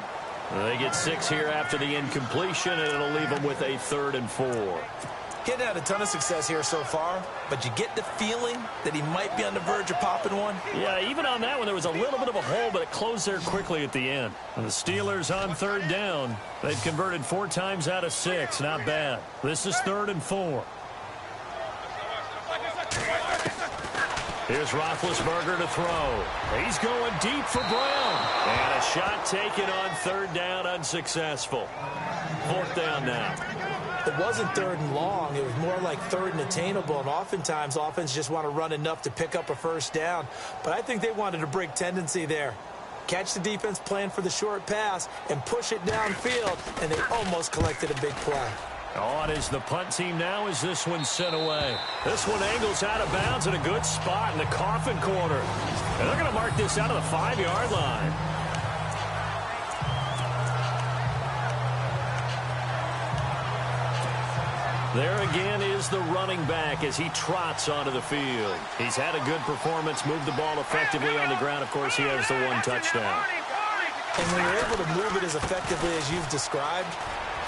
They get 6 here after the incompletion, and it'll leave them with a 3rd and 4. He hadn't had a ton of success here so far, but you get the feeling that he might be on the verge of popping one. Yeah, even on that one, there was a little bit of a hole, but it closed there quickly at the end. And the Steelers on 3rd down. They've converted 4 times out of 6. Not bad. This is 3rd and 4. Here's Roethlisberger to throw. He's going deep for Brown. And a shot taken on 3rd down, unsuccessful. 4th down now. It wasn't 3rd and long. It was more like 3rd and attainable. And oftentimes, offense just want to run enough to pick up a first down. But I think they wanted a break tendency there. Catch the defense playing for the short pass and push it downfield. And they almost collected a big play. On is the punt team now as this one's sent away. This one angles out of bounds in a good spot in the coffin corner. And they're going to mark this out of the 5-yard line. There again is the running back as he trots onto the field. He's had a good performance, moved the ball effectively on the ground. Of course, he has the 1 touchdown. And when you're able to move it as effectively as you've described,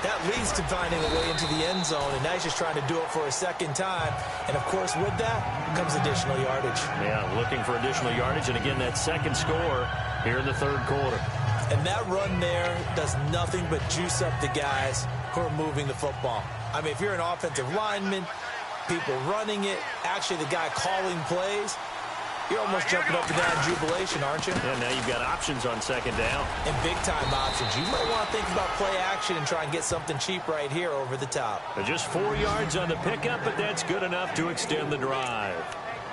that leads to finding a way into the end zone, and now he's just trying to do it for a second time. And, of course, with that comes additional yardage. Yeah, looking for additional yardage, and again, that second score here in the 3rd quarter. And that run there does nothing but juice up the guys who are moving the football. I mean, if you're an offensive lineman, people running it, actually the guy calling plays, you're almost jumping up and down in jubilation, aren't you? Yeah, now you've got options on second down. And big-time options. You might want to think about play action and try and get something cheap right here over the top. Just 4 yards on the pickup, but that's good enough to extend the drive.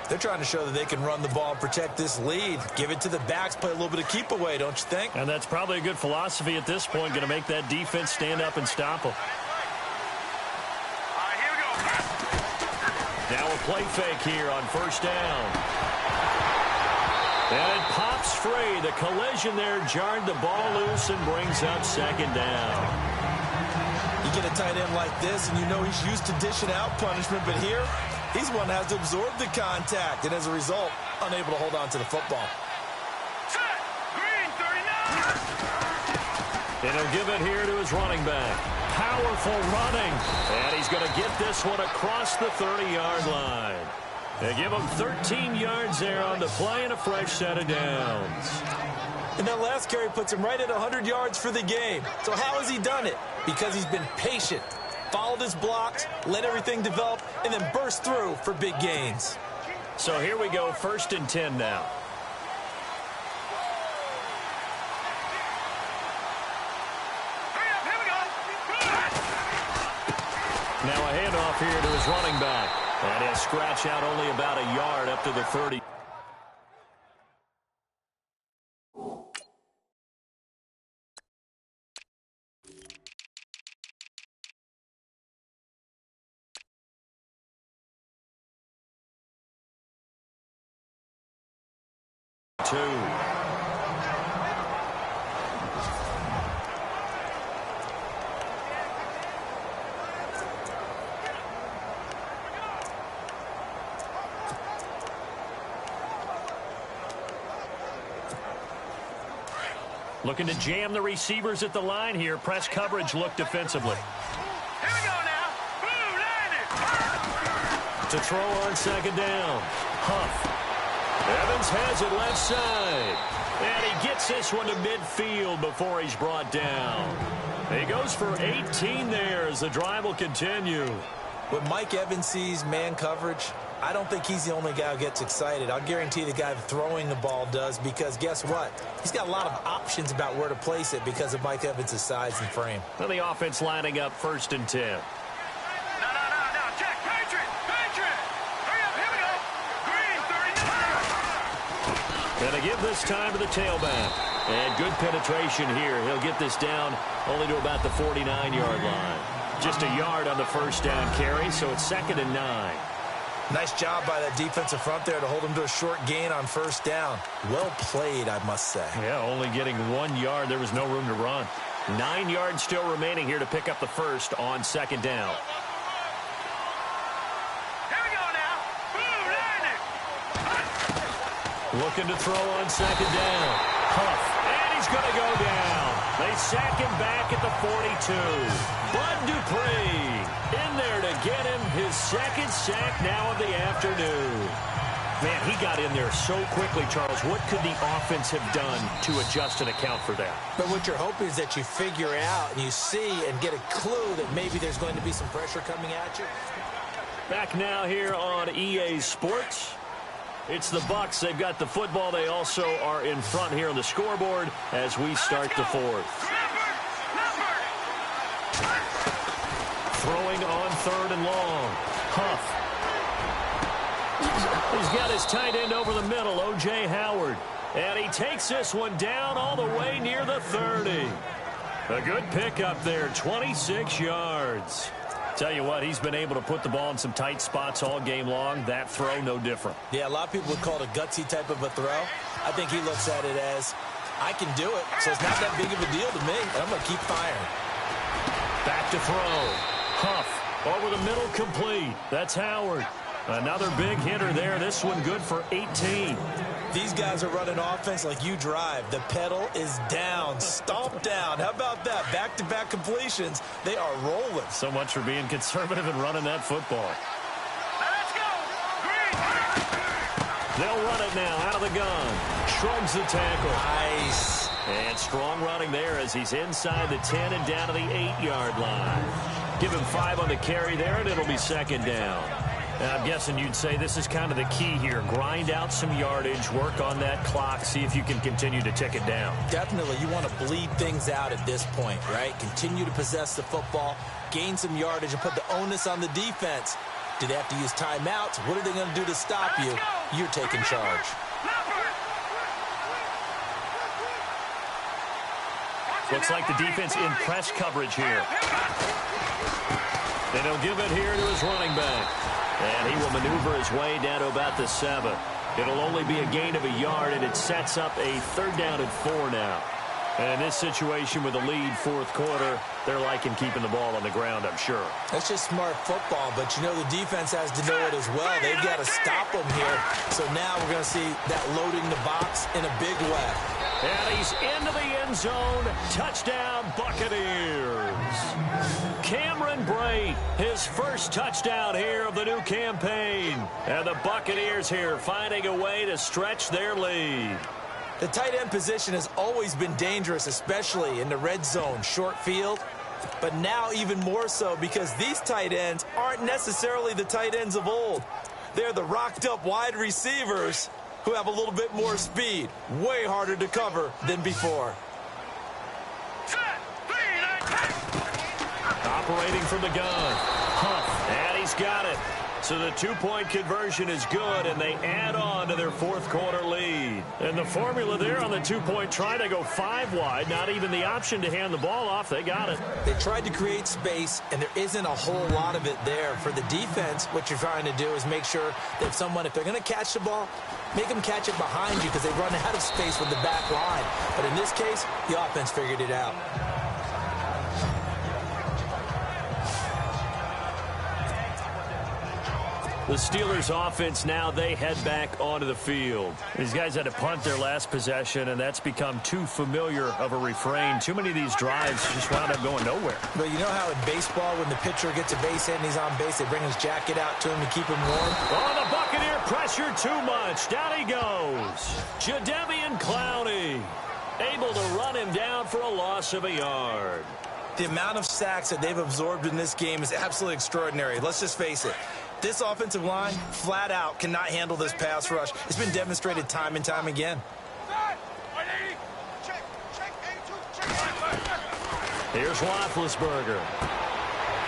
They're trying to show that they can run the ball and protect this lead. Give it to the backs, play a little bit of keep away, don't you think? And that's probably a good philosophy at this point, going to make that defense stand up and stop them. Here we go. Now a play fake here on first down. And it pops free. The collision there jarred the ball loose and brings up second down. You get a tight end like this, and you know he's used to dishing out punishment, but here, he's one that has to absorb the contact, and as a result, unable to hold on to the football. Set. Green 39. And he'll give it here to his running back. Powerful running. And he's going to get this one across the 30-yard line. They give him 13 yards there on the play and a fresh set of downs. And that last carry puts him right at 100 yards for the game. So how has he done it? Because he's been patient, followed his blocks, let everything develop, and then burst through for big gains. So here we go, 1st and 10 now. Hurry up, here we go. Now a handoff here to his running back. And he'll scratch out only about a yard up to the 30. Looking to jam the receivers at the line here. Press coverage look defensively. Here we go now. Boom, landed. To throw on second down. Huff. Evans has it left side. And he gets this one to midfield before he's brought down. He goes for 18 there as the drive will continue. When Mike Evans sees man coverage, I don't think he's the only guy who gets excited. I'll guarantee the guy throwing the ball does, because guess what? He's got a lot of options about where to place it because of Mike Evans' size and frame. And the offense lining up 1st and 10. No. Check. Patriot. Hurry up. Here we go. Green, 39. And they give this time to the tailback. And good penetration here. He'll get this down only to about the 49-yard line. Just a yard on the first down carry, so it's 2nd and 9. Nice job by that defensive front there to hold him to a short gain on first down. Well played, I must say. Yeah, only getting 1 yard. There was no room to run. 9 yards still remaining here to pick up the first on second down. Here we go now. Boom, landed. Looking to throw on second down. Huff. And he's going to go down. They sack him back at the 42. Bud Dupree in there to get him his 2nd sack now of the afternoon. Man, he got in there so quickly, Charles. What could the offense have done to adjust and account for that? But what you're hoping is that you figure out and you see and get a clue that maybe there's going to be some pressure coming at you. Back now here on EA Sports. It's the Bucs. They've got the football. They also are in front here on the scoreboard as we start the 4th. Throwing on 3rd and long. Huff. He's got his tight end over the middle, O.J. Howard. And he takes this one down all the way near the 30. A good pickup there, 26 yards. Tell you what, he's been able to put the ball in some tight spots all game long. That throw, no different. Yeah, a lot of people would call it a gutsy type of a throw. I think he looks at it as, I can do it, so it's not that big of a deal to me, and I'm going to keep firing. Back to throw. Huff over the middle, complete. That's Howard. Another big hitter there. This one good for 18. These guys are running offense like you drive. The pedal is down, stomped down. How about that? Back-to-back completions. They are rolling. So much for being conservative and running that football. Let's go. Green. They'll run it now out of the gun. Shrugs the tackle. Nice. And strong running there as he's inside the 10 and down to the 8-yard line. Give him 5 on the carry there, and it'll be 2nd down. And I'm guessing you'd say this is kind of the key here. Grind out some yardage, work on that clock, see if you can continue to tick it down. Definitely. You want to bleed things out at this point, right? Continue to possess the football, gain some yardage, and put the onus on the defense. Do they have to use timeouts? What are they going to do to stop you? You're taking charge. Looks like the defense in press coverage here. And he'll give it here to his running back. And he will maneuver his way down to about the 7. It'll only be a gain of a yard, and it sets up a 3rd down and 4 now. And in this situation with a lead 4th quarter, they're liking keeping the ball on the ground, I'm sure. That's just smart football, but you know the defense has to know it as well. They've got to stop them here. So now we're going to see that loading the box in a big way. And he's into the end zone. Touchdown, Buccaneers. Cameron Brate, his first touchdown here of the new campaign. And the Buccaneers here finding a way to stretch their lead. The tight end position has always been dangerous, especially in the red zone, short field. But now even more so because these tight ends aren't necessarily the tight ends of old. They're the rocked-up wide receivers who have a little bit more speed. Way harder to cover than before. Operating from the gun. Huff, and he's got it. So the 2-point conversion is good, and they add on to their 4th quarter lead. And the formula there on the 2-point try to go 5 wide, not even the option to hand the ball off. They got it. They tried to create space, and there isn't a whole lot of it there. For the defense, what you're trying to do is make sure that if they're going to catch the ball, make them catch it behind you because they run out of space with the back line. But in this case, the offense figured it out. The Steelers offense now, they head back onto the field. These guys had to punt their last possession, and that's become too familiar of a refrain. Too many of these drives just wound up going nowhere. But you know how in baseball, when the pitcher gets a base hit and he's on base, they bring his jacket out to him to keep him warm? Oh, the Buccaneer pressure too much. Down he goes. Jadeveon Clowney able to run him down for a loss of a yard. The amount of sacks that they've absorbed in this game is absolutely extraordinary. Let's just face it. This offensive line, flat out, cannot handle this pass rush. It's been demonstrated time and time again. Here's Roethlisberger.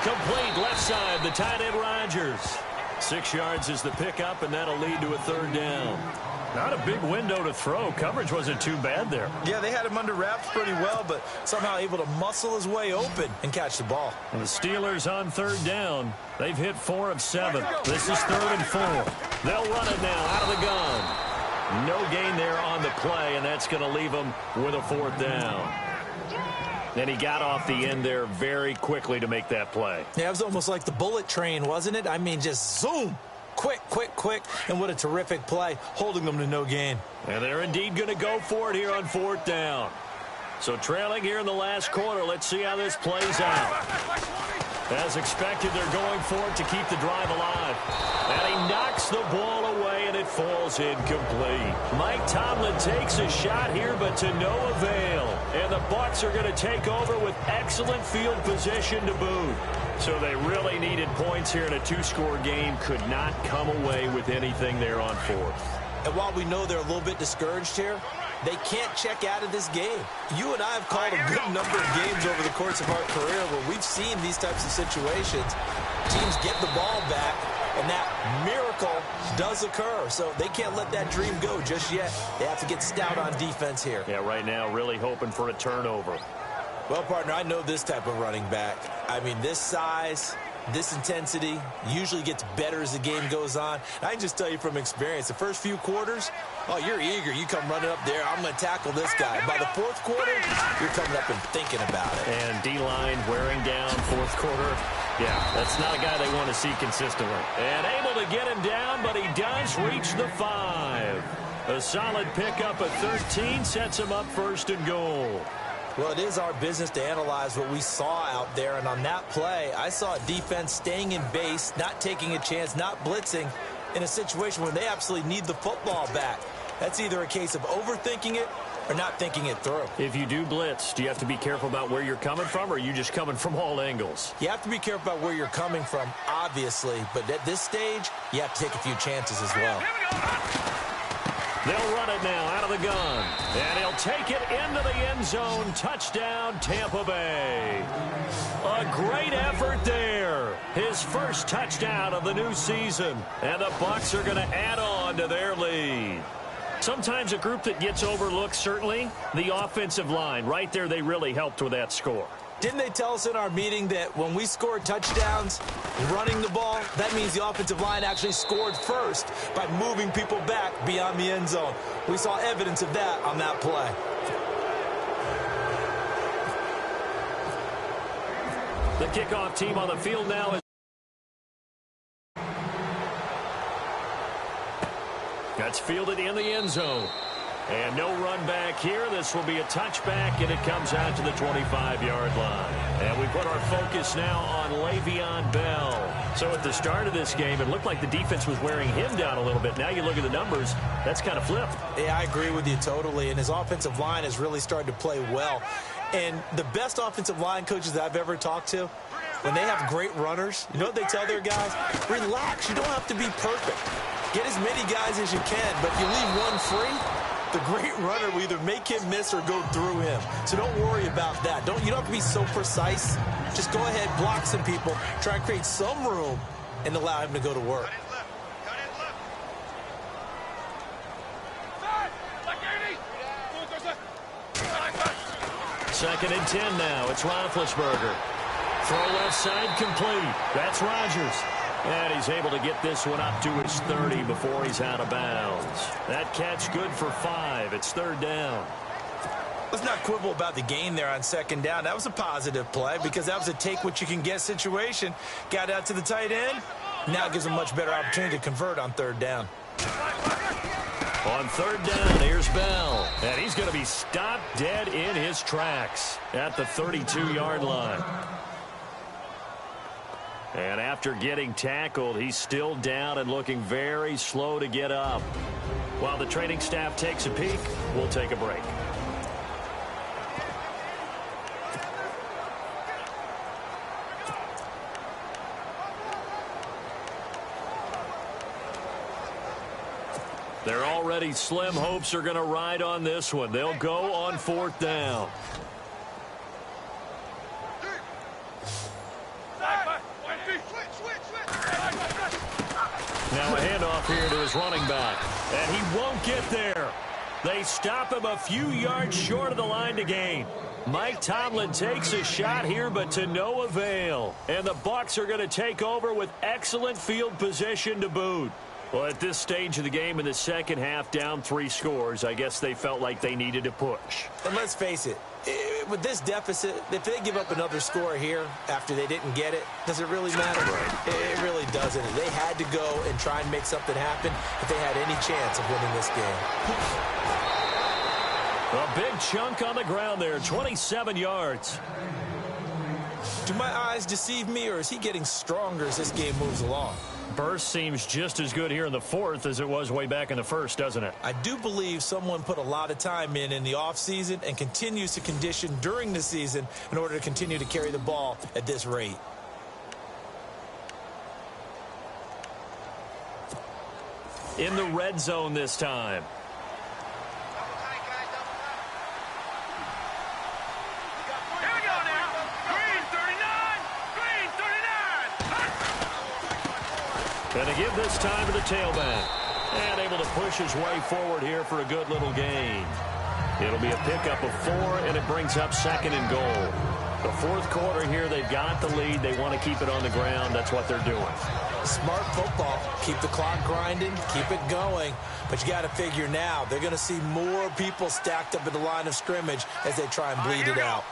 Complete left side, the tight end Rodgers. 6 yards is the pickup, and that'll lead to a third down. Not a big window to throw. Coverage wasn't too bad there. Yeah, they had him under wraps pretty well, but somehow able to muscle his way open and catch the ball. And the Steelers on third down. They've hit 4 of 7. This is 3rd and 4. They'll run it now out of the gun. No gain there on the play, and that's going to leave them with a 4th down. And he got off the end there very quickly to make that play. Yeah, it was almost like the bullet train, wasn't it? I mean, just zoom. Quick, quick, quick. And what a terrific play, holding them to no gain. And they're indeed going to go for it here on 4th down. So trailing here in the last quarter. Let's see how this plays out. As expected, they're going for it to keep the drive alive. And he knocks the ball away, and it falls incomplete. Mike Tomlin takes a shot here, but to no avail. And the Bucs are going to take over with excellent field position to boot. So they really needed points here in a 2-score game. Could not come away with anything there on 4th. And while we know they're a little bit discouraged here, they can't check out of this game. You and I have called a good number of games over the course of our career where we've seen these types of situations. Teams get the ball back, and that miracle does occur. So they can't let that dream go just yet. They have to get stout on defense here. Yeah, right now really hoping for a turnover. Well, partner, I know this type of running back. I mean, this size, this intensity usually gets better as the game goes on. I can just tell you from experience, the first few quarters, oh, you're eager. You come running up there. I'm going to tackle this guy. By the 4th quarter, you're coming up and thinking about it. And D-line wearing down 4th quarter. Yeah, that's not a guy they want to see consistently. And able to get him down, but he does reach the 5. A solid pickup at 13 sets him up 1st and goal. Well, it is our business to analyze what we saw out there, and on that play, I saw a defense staying in base, not taking a chance, not blitzing in a situation where they absolutely need the football back. That's either a case of overthinking it or not thinking it through. If you do blitz, do you have to be careful about where you're coming from, or are you just coming from all angles? You have to be careful about where you're coming from, obviously, but at this stage, you have to take a few chances as well. They'll run it now out of the gun. And he'll take it into the end zone. Touchdown, Tampa Bay. A great effort there. His first touchdown of the new season. And the Bucs are going to add on to their lead. Sometimes a group that gets overlooked, certainly, the offensive line. Right there, they really helped with that score. Didn't they tell us in our meeting that when we scored touchdowns running the ball, that means the offensive line actually scored first by moving people back beyond the end zone? We saw evidence of that on that play. The kickoff team on the field now is that's fielded in the end zone. And no run back here. This will be a touchback, and it comes out to the 25-yard line. And we put our focus now on Le'Veon Bell. So at the start of this game, it looked like the defense was wearing him down a little bit. Now you look at the numbers, that's kind of flipped. Yeah, I agree with you totally. And his offensive line has really started to play well. And the best offensive line coaches that I've ever talked to, when they have great runners, you know what they tell their guys? Relax. You don't have to be perfect. Get as many guys as you can, but if you leave one free, the great runner will either make him miss or go through him. So don't worry about that. You don't have to be so precise. Just go ahead, block some people, try and create some room, and allow him to go to work. Second and 10 now. It's Roethlisberger. Throw left side complete. That's Rodgers. And he's able to get this one up to his 30 before he's out of bounds. That catch good for 5. It's 3rd down. Let's not quibble about the gain there on 2nd down. That was a positive play because that was a take-what-you-can-get situation. Got out to the tight end, Now it gives them a much better opportunity to convert on third down. On third down, here's Bell. And he's going to be stopped dead in his tracks at the 32-yard line. And after getting tackled, he's still down and looking very slow to get up. While the training staff takes a peek, we'll take a break. They're already slim hopes are going to ride on this one. They'll go on fourth down. Now a handoff here to his running back. And he won't get there. They stop him a few yards short of the line to gain. Mike Tomlin takes a shot here, but to no avail. And the Bucs are going to take over with excellent field position to boot. Well, at this stage of the game in the second half, down 3 scores, I guess they felt like they needed to push. And let's face it, with this deficit, if they give up another score here after they didn't get it, does it really matter? It really doesn't. They had to go and try and make something happen if they had any chance of winning this game. A big chunk on the ground there, 27 yards. Do my eyes deceive me, or is he getting stronger as this game moves along? Burst seems just as good here in the fourth as it was way back in the first, doesn't it? I do believe someone put a lot of time in the offseason and continues to condition during the season in order to continue to carry the ball at this rate. In the red zone this time. Here we go now. Green 39. Green 39. Going to give this time to the tailback. And able to push his way forward here for a good little gain. It'll be a pickup of 4, and it brings up second and goal. The fourth quarter here, they've got the lead. They want to keep it on the ground. That's what they're doing. Smart football. Keep the clock grinding. Keep it going. But you got to figure now, they're going to see more people stacked up at the line of scrimmage as they try and bleed it out.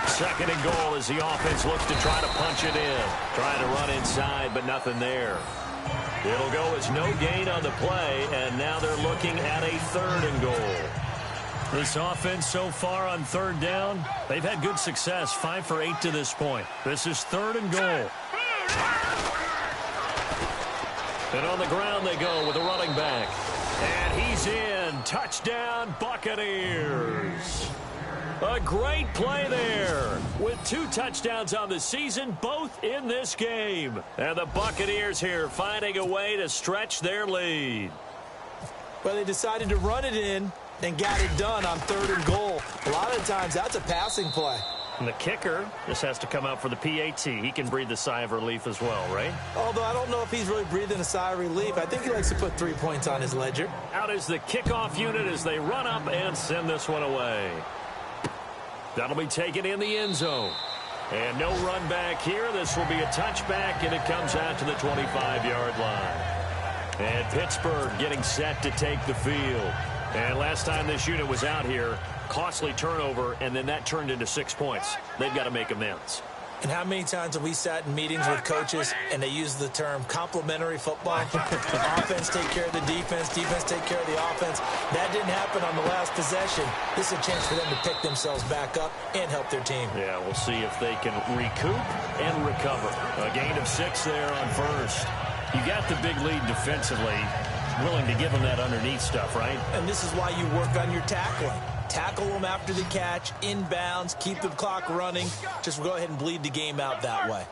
Second and goal as the offense looks to try to punch it in. Trying to run inside, but nothing there. It'll go as no gain on the play, and now they're looking at a third and goal. This offense so far on third down, they've had good success, 5 for 8 to this point. This is third and goal. And on the ground they go with a running back. And he's in. Touchdown, Buccaneers. A great play there with 2 touchdowns on the season, both in this game. And the Buccaneers here finding a way to stretch their lead. Well, they decided to run it in and got it done on third and goal. A lot of times that's a passing play. And the kicker just has to come out for the PAT. He can breathe a sigh of relief as well, right? Although I don't know if he's really breathing a sigh of relief. I think he likes to put 3 points on his ledger. Out is the kickoff unit as they run up and send this one away. That'll be taken in the end zone. And no run back here. This will be a touchback, and it comes out to the 25-yard line. And Pittsburgh getting set to take the field. And last time this unit was out here, costly turnover, and then that turned into 6 points. They've got to make amends. And how many times have we sat in meetings with coaches and they use the term complementary football? Offense take care of the defense, defense take care of the offense. That didn't happen on the last possession. This is a chance for them to pick themselves back up and help their team. Yeah, we'll see if they can recoup and recover. A gain of 6 there on first. You got the big lead defensively, willing to give them that underneath stuff, right? And this is why you work on your tackling. Tackle them after the catch, inbounds, keep the clock running. Just go ahead and bleed the game out that way.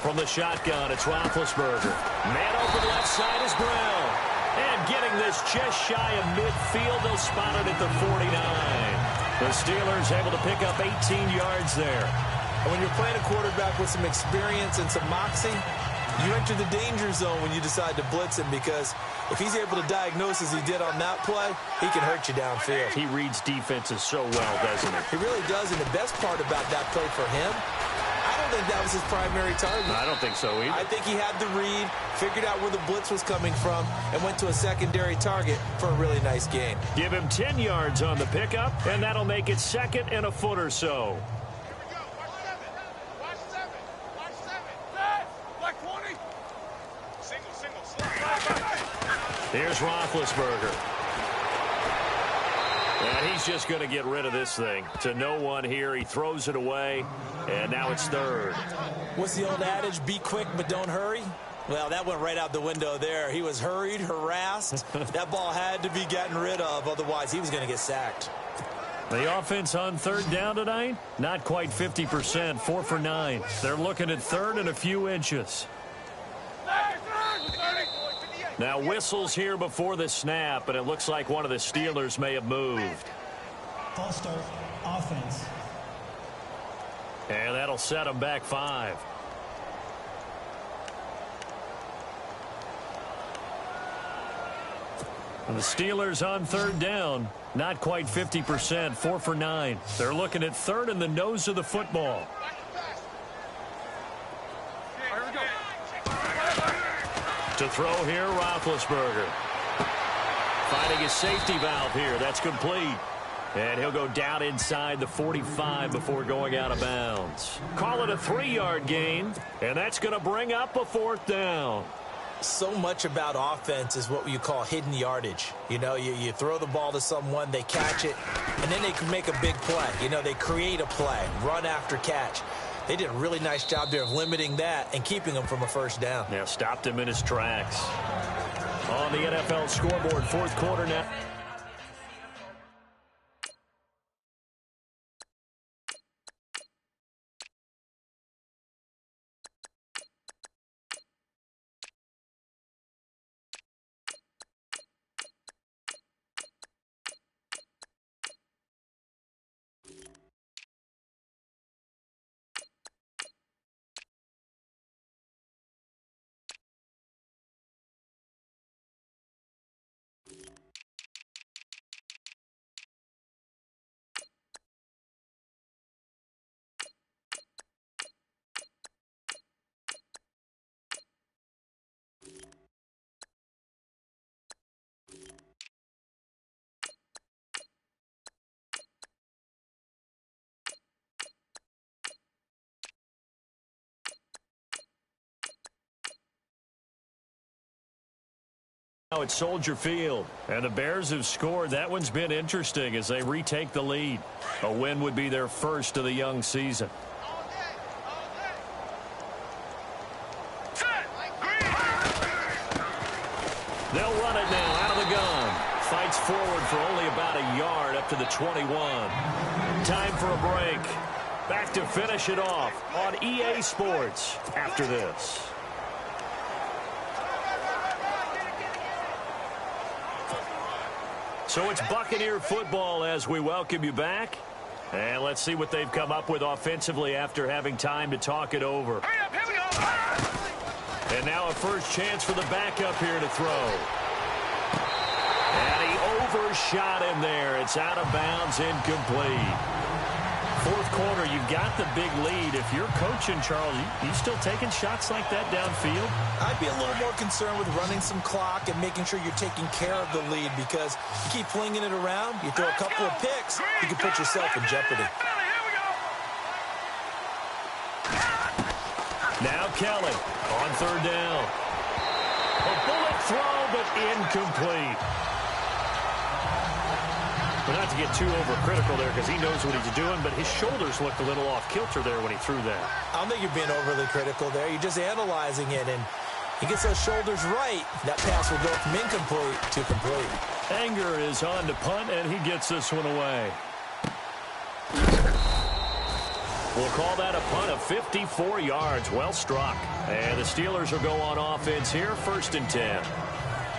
From the shotgun, it's Roethlisberger. Man open left side is Brown. And getting this just shy of midfield, they'll spot it at the 49. The Steelers able to pick up 18 yards there. And when you're playing a quarterback with some experience and some moxie, you enter the danger zone when you decide to blitz him, because if he's able to diagnose as he did on that play, he can hurt you downfield. He reads defenses so well, doesn't he? He really does, and the best part about that play for him, I don't think that was his primary target. I don't think so either. I think he had the read, figured out where the blitz was coming from, and went to a secondary target for a really nice gain. Give him 10 yards on the pickup, and that'll make it second and a foot or so. Here's Roethlisberger. And he's just going to get rid of this thing. To no one here. He throws it away, and now it's third. What's the old adage? Be quick, but don't hurry. Well, that went right out the window there. He was hurried, harassed. That ball had to be gotten rid of. Otherwise, he was going to get sacked. The offense on third down tonight, not quite 50%, 4 for 9. They're looking at third and a few inches. Now whistles here before the snap, and it looks like one of the Steelers may have moved. False start, offense. And that'll set them back 5. And the Steelers on third down, not quite 50%, 4 for 9. They're looking at third and the nose of the football. To throw here, Roethlisberger. Finding his safety valve here. That's complete. And he'll go down inside the 45 before going out of bounds. Call it a 3-yard gain, and that's going to bring up a 4th down. So much about offense is what you call hidden yardage. You know, you throw the ball to someone, they catch it, and then they can make a big play. You know, they create a play, run after catch. They did a really nice job there of limiting that and keeping him from a first down. Yeah, stopped him in his tracks. On the NFL scoreboard, 4th quarter now. Now it's Soldier Field, and the Bears have scored. That one's been interesting as they retake the lead. A win would be their first of the young season. They'll run it now out of the gun. Fights forward for only about a yard up to the 21. Time for a break. Back to finish it off on EA Sports after this. So it's Buccaneer football as we welcome you back. And let's see what they've come up with offensively after having time to talk it over. Hurry up, here we go. And now a first chance for the backup here to throw. And he overshot him there. It's out of bounds, incomplete. 4th quarter, you've got the big lead. If you're coaching, Charles, you still taking shots like that downfield? I'd be a little more concerned with running some clock and making sure you're taking care of the lead, because you keep flinging it around, you throw a couple of picks, you can put yourself in jeopardy. Now Kelly on third down. A bullet throw, but incomplete. But not to get too overcritical there, because he knows what he's doing, but his shoulders looked a little off kilter there when he threw that. I don't think you're being overly critical there. You're just analyzing it, and he gets those shoulders right. That pass will go from incomplete to complete. Anger is on to punt, and he gets this one away. We'll call that a punt of 54 yards. Well struck. And the Steelers will go on offense here, 1st and 10.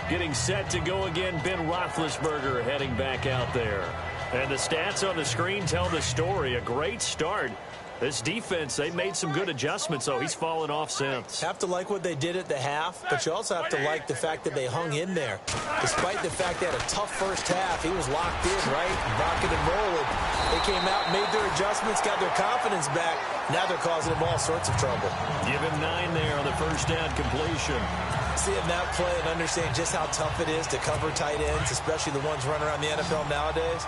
Getting set to go again, Ben Roethlisberger heading back out there. And the stats on the screen tell the story. A great start. This defense, they made some good adjustments, though. He's fallen off since. Have to like what they did at the half, but you also have to like the fact that they hung in there. Despite the fact they had a tough first half, he was locked in, right? Rocking and rolling. They came out, made their adjustments, got their confidence back. Now they're causing him all sorts of trouble. Give him 9 there on the first down completion. Seeing that play and understand just how tough it is to cover tight ends, especially the ones running around the NFL nowadays.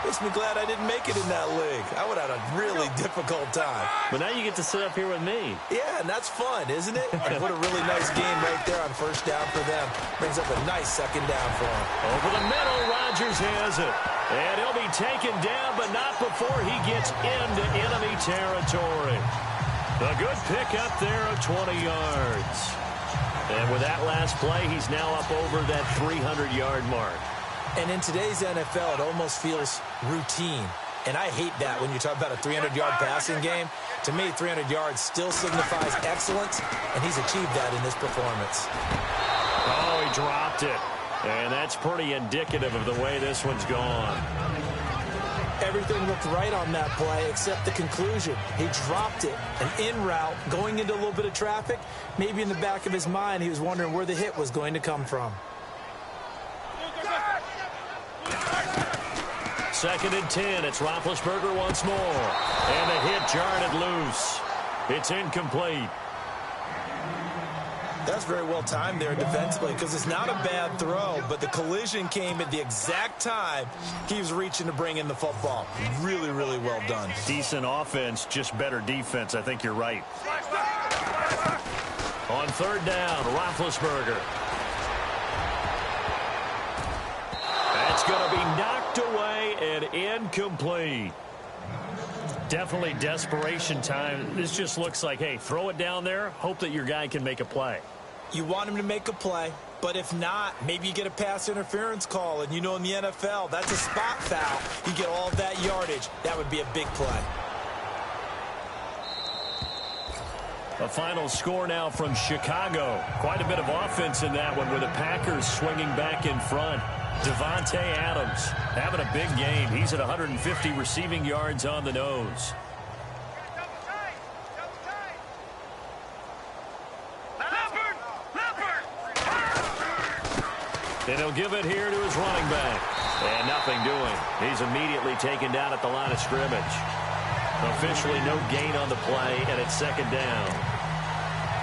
Makes me glad I didn't make it in that league. I would have had a really difficult time. But now you get to sit up here with me. Yeah, and that's fun, isn't it? And what a really nice game right there on first down for them. Brings up a nice second down for them. Over the middle, Rodgers has it. And he'll be taken down, but not before he gets into enemy territory. A good pickup there of 20 yards. And with that last play, he's now up over that 300-yard mark. And in today's NFL, it almost feels routine. And I hate that when you talk about a 300-yard passing game. To me, 300 yards still signifies excellence, and he's achieved that in this performance. Oh, he dropped it. And that's pretty indicative of the way this one's gone. Everything looked right on that play except the conclusion. He dropped it. An in route, going into a little bit of traffic. Maybe in the back of his mind, he was wondering where the hit was going to come from. 2nd and 10. It's Roethlisberger once more. And the hit jarred it loose. It's incomplete. That's very well timed there defensively because it's not a bad throw, but the collision came at the exact time he was reaching to bring in the football. Really, really well done. Decent offense, just better defense. I think you're right. On 3rd down, Roethlisberger. That's going to be knocked away and incomplete. Definitely desperation time. This just looks like, hey, throw it down there, hope that your guy can make a play. You want him to make a play, but if not, maybe you get a pass interference call, and you know in the NFL, that's a spot foul. You get all of that yardage. That would be a big play. A final score now from Chicago. Quite a bit of offense in that one with the Packers swinging back in front. Devontae Adams having a big game. He's at 150 receiving yards on the nose. And he'll give it here to his running back. And nothing doing. He's immediately taken down at the line of scrimmage. Officially no gain on the play, and it's 2nd down.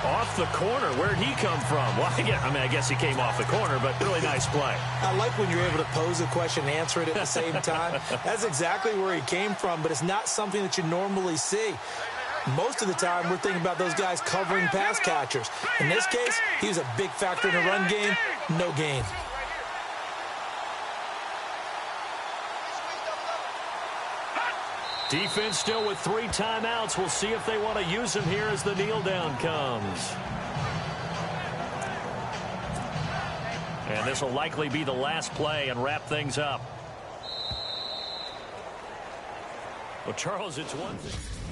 Off the corner. Where'd he come from? Well, I guess he came off the corner, but really nice play. I like when you're able to pose a question and answer it at the same time. That's exactly where he came from, but it's not something that you normally see. Most of the time, we're thinking about those guys covering pass catchers. In this case, he was a big factor in the run game. No gain. Defense still with 3 timeouts. We'll see if they want to use them here as the kneel down comes. And this will likely be the last play and wrap things up. Well, Charles, it's one thing.